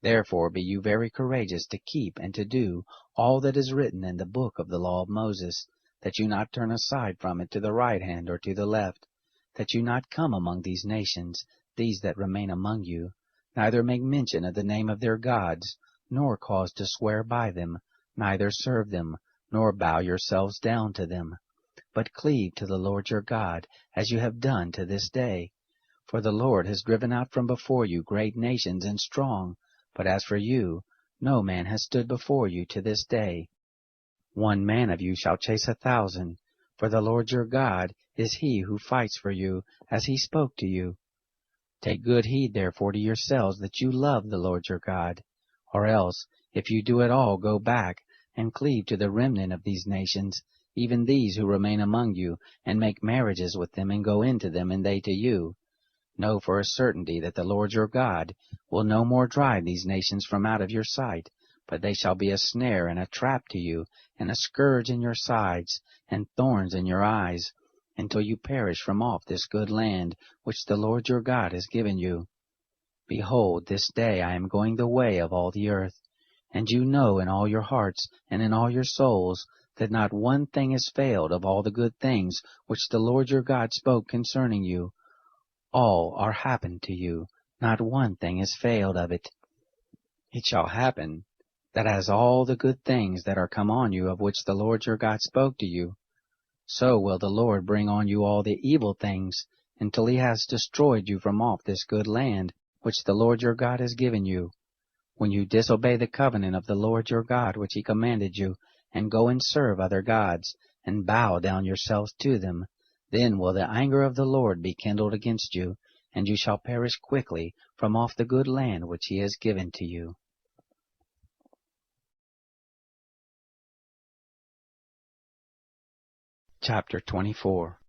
Therefore be you very courageous to keep and to do all that is written in the book of the law of Moses, that you not turn aside from it to the right hand or to the left, that you not come among these nations, these that remain among you, neither make mention of the name of their gods, nor cause to swear by them, neither serve them, nor bow yourselves down to them, but cleave to the Lord your God, as you have done to this day. For the Lord has driven out from before you great nations and strong, but as for you, no man has stood before you to this day. 1 man of you shall chase 1,000, for the Lord your God is He who fights for you, as He spoke to you. Take good heed therefore to yourselves that you love the Lord your God, or else, if you do at all go back, and cleave to the remnant of these nations, even these who remain among you, and make marriages with them, and go into them, and they to you. Know for a certainty that the Lord your God will no more drive these nations from out of your sight, but they shall be a snare and a trap to you, and a scourge in your sides, and thorns in your eyes, until you perish from off this good land which the Lord your God has given you. Behold, this day I am going the way of all the earth, and you know in all your hearts and in all your souls that not one thing has failed of all the good things which the Lord your God spoke concerning you. All are happened to you, not one thing has failed of it. It shall happen, that as all the good things that are come on you of which the Lord your God spoke to you, so will the Lord bring on you all the evil things, until He has destroyed you from off this good land which the Lord your God has given you. When you disobey the covenant of the Lord your God which He commanded you, and go and serve other gods, and bow down yourselves to them, then will the anger of the Lord be kindled against you, and you shall perish quickly from off the good land which He has given to you. Chapter 24.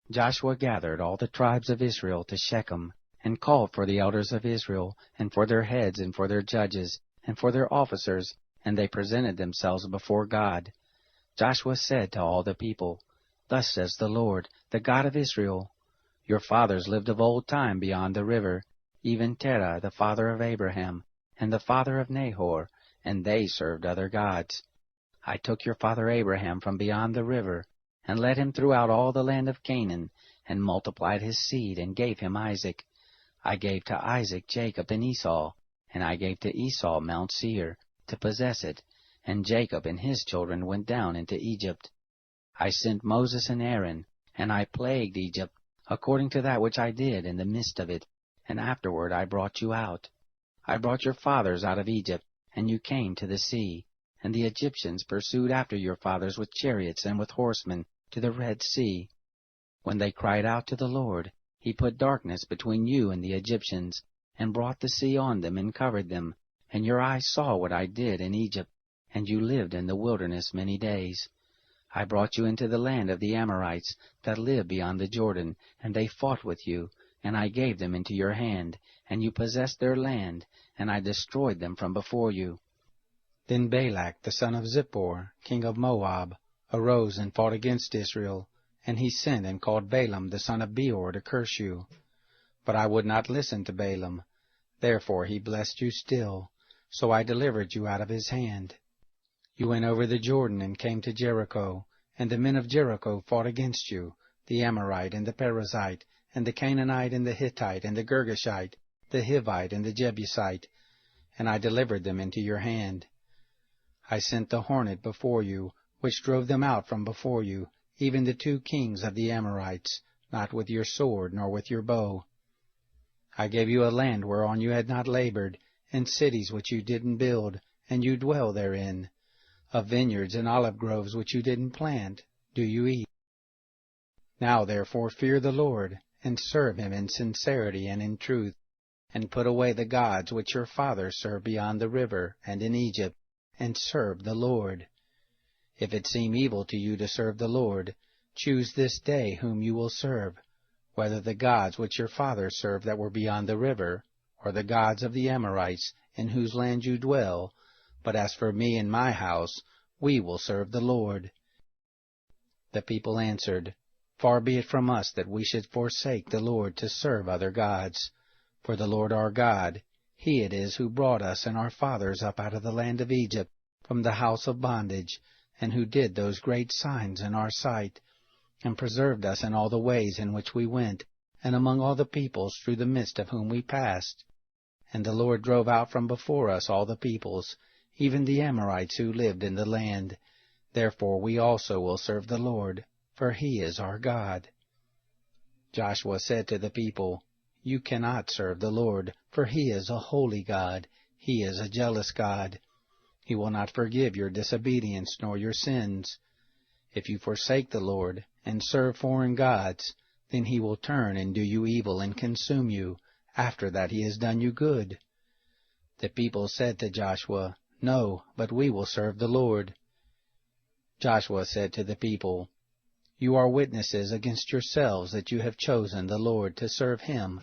Joshua gathered all the tribes of Israel to Shechem, and called for the elders of Israel, and for their heads, and for their judges, and for their officers, and they presented themselves before God. Joshua said to all the people, Thus says the Lord, the God of Israel, Your fathers lived of old time beyond the river, even Terah the father of Abraham, and the father of Nahor, and they served other gods. I took your father Abraham from beyond the river, and led him throughout all the land of Canaan, and multiplied his seed, and gave him Isaac. I gave to Isaac Jacob and Esau, and I gave to Esau Mount Seir, to possess it, and Jacob and his children went down into Egypt. I sent Moses and Aaron, and I plagued Egypt, according to that which I did in the midst of it, and afterward I brought you out. I brought your fathers out of Egypt, and you came to the sea, and the Egyptians pursued after your fathers with chariots and with horsemen to the Red Sea. When they cried out to the Lord, He put darkness between you and the Egyptians, and brought the sea on them and covered them, and your eyes saw what I did in Egypt, and you lived in the wilderness many days. I brought you into the land of the Amorites that live beyond the Jordan, and they fought with you, and I gave them into your hand, and you possessed their land, and I destroyed them from before you. Then Balak the son of Zippor, king of Moab, arose and fought against Israel, and he sent and called Balaam the son of Beor to curse you. But I would not listen to Balaam. Therefore he blessed you still, so I delivered you out of his hand. You went over the Jordan and came to Jericho, and the men of Jericho fought against you, the Amorite and the Perizzite, and the Canaanite and the Hittite and the Girgashite, the Hivite and the Jebusite, and I delivered them into your hand. I sent the hornet before you, which drove them out from before you, even the 2 kings of the Amorites, not with your sword nor with your bow. I gave you a land whereon you had not labored, and cities which you didn't build, and you dwell therein. Of vineyards and olive groves which you didn't plant, do you eat. Now therefore fear the Lord, and serve him in sincerity and in truth, and put away the gods which your fathers served beyond the river and in Egypt, and serve the Lord. If it seem evil to you to serve the Lord, choose this day whom you will serve, whether the gods which your fathers served that were beyond the river, or the gods of the Amorites, in whose land you dwell. But as for me and my house, we will serve the Lord. The people answered, Far be it from us that we should forsake the Lord to serve other gods. For the Lord our God, He it is who brought us and our fathers up out of the land of Egypt, from the house of bondage, and who did those great signs in our sight, and preserved us in all the ways in which we went, and among all the peoples through the midst of whom we passed. And the Lord drove out from before us all the peoples, even the Amorites who lived in the land. Therefore we also will serve the Lord, for He is our God. Joshua said to the people, You cannot serve the Lord, for He is a holy God. He is a jealous God. He will not forgive your disobedience nor your sins. If you forsake the Lord, and serve foreign gods, then He will turn and do you evil and consume you, after that He has done you good. The people said to Joshua, No, but we will serve the Lord. Joshua said to the people, You are witnesses against yourselves that you have chosen the Lord to serve Him.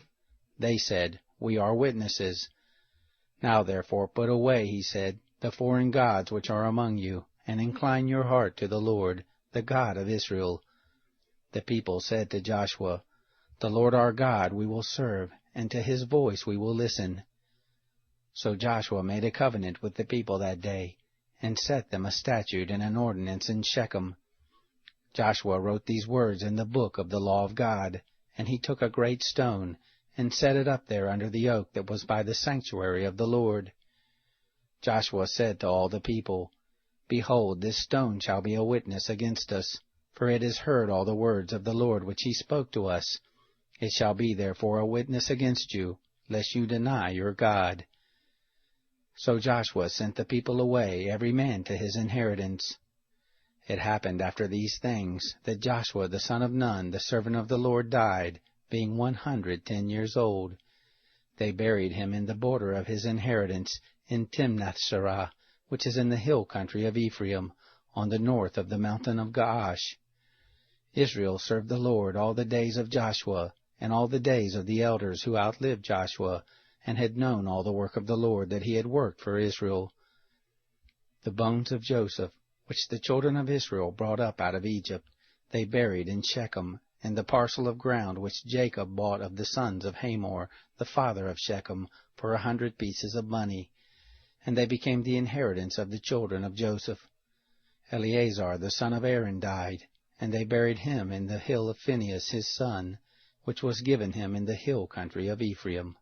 They said, We are witnesses. Now therefore put away, he said, the foreign gods which are among you, and incline your heart to the Lord, the God of Israel. The people said to Joshua, The Lord our God we will serve, and to His voice we will listen. So Joshua made a covenant with the people that day, and set them a statute and an ordinance in Shechem. Joshua wrote these words in the book of the law of God, and he took a great stone, and set it up there under the oak that was by the sanctuary of the Lord. Joshua said to all the people, Behold, this stone shall be a witness against us, for it has heard all the words of the Lord which He spoke to us. It shall be therefore a witness against you, lest you deny your God. So Joshua sent the people away, every man to his inheritance. It happened after these things, that Joshua the son of Nun, the servant of the Lord, died, being 110 years old. They buried him in the border of his inheritance, in Timnath-serah, which is in the hill country of Ephraim, on the north of the mountain of Gaash. Israel served the Lord all the days of Joshua, and all the days of the elders who outlived Joshua, and had known all the work of the Lord that He had worked for Israel. The bones of Joseph, which the children of Israel brought up out of Egypt, they buried in Shechem, in the parcel of ground which Jacob bought of the sons of Hamor, the father of Shechem, for 100 pieces of money. And they became the inheritance of the children of Joseph. Eleazar the son of Aaron died, and they buried him in the hill of Phinehas his son, which was given him in the hill country of Ephraim.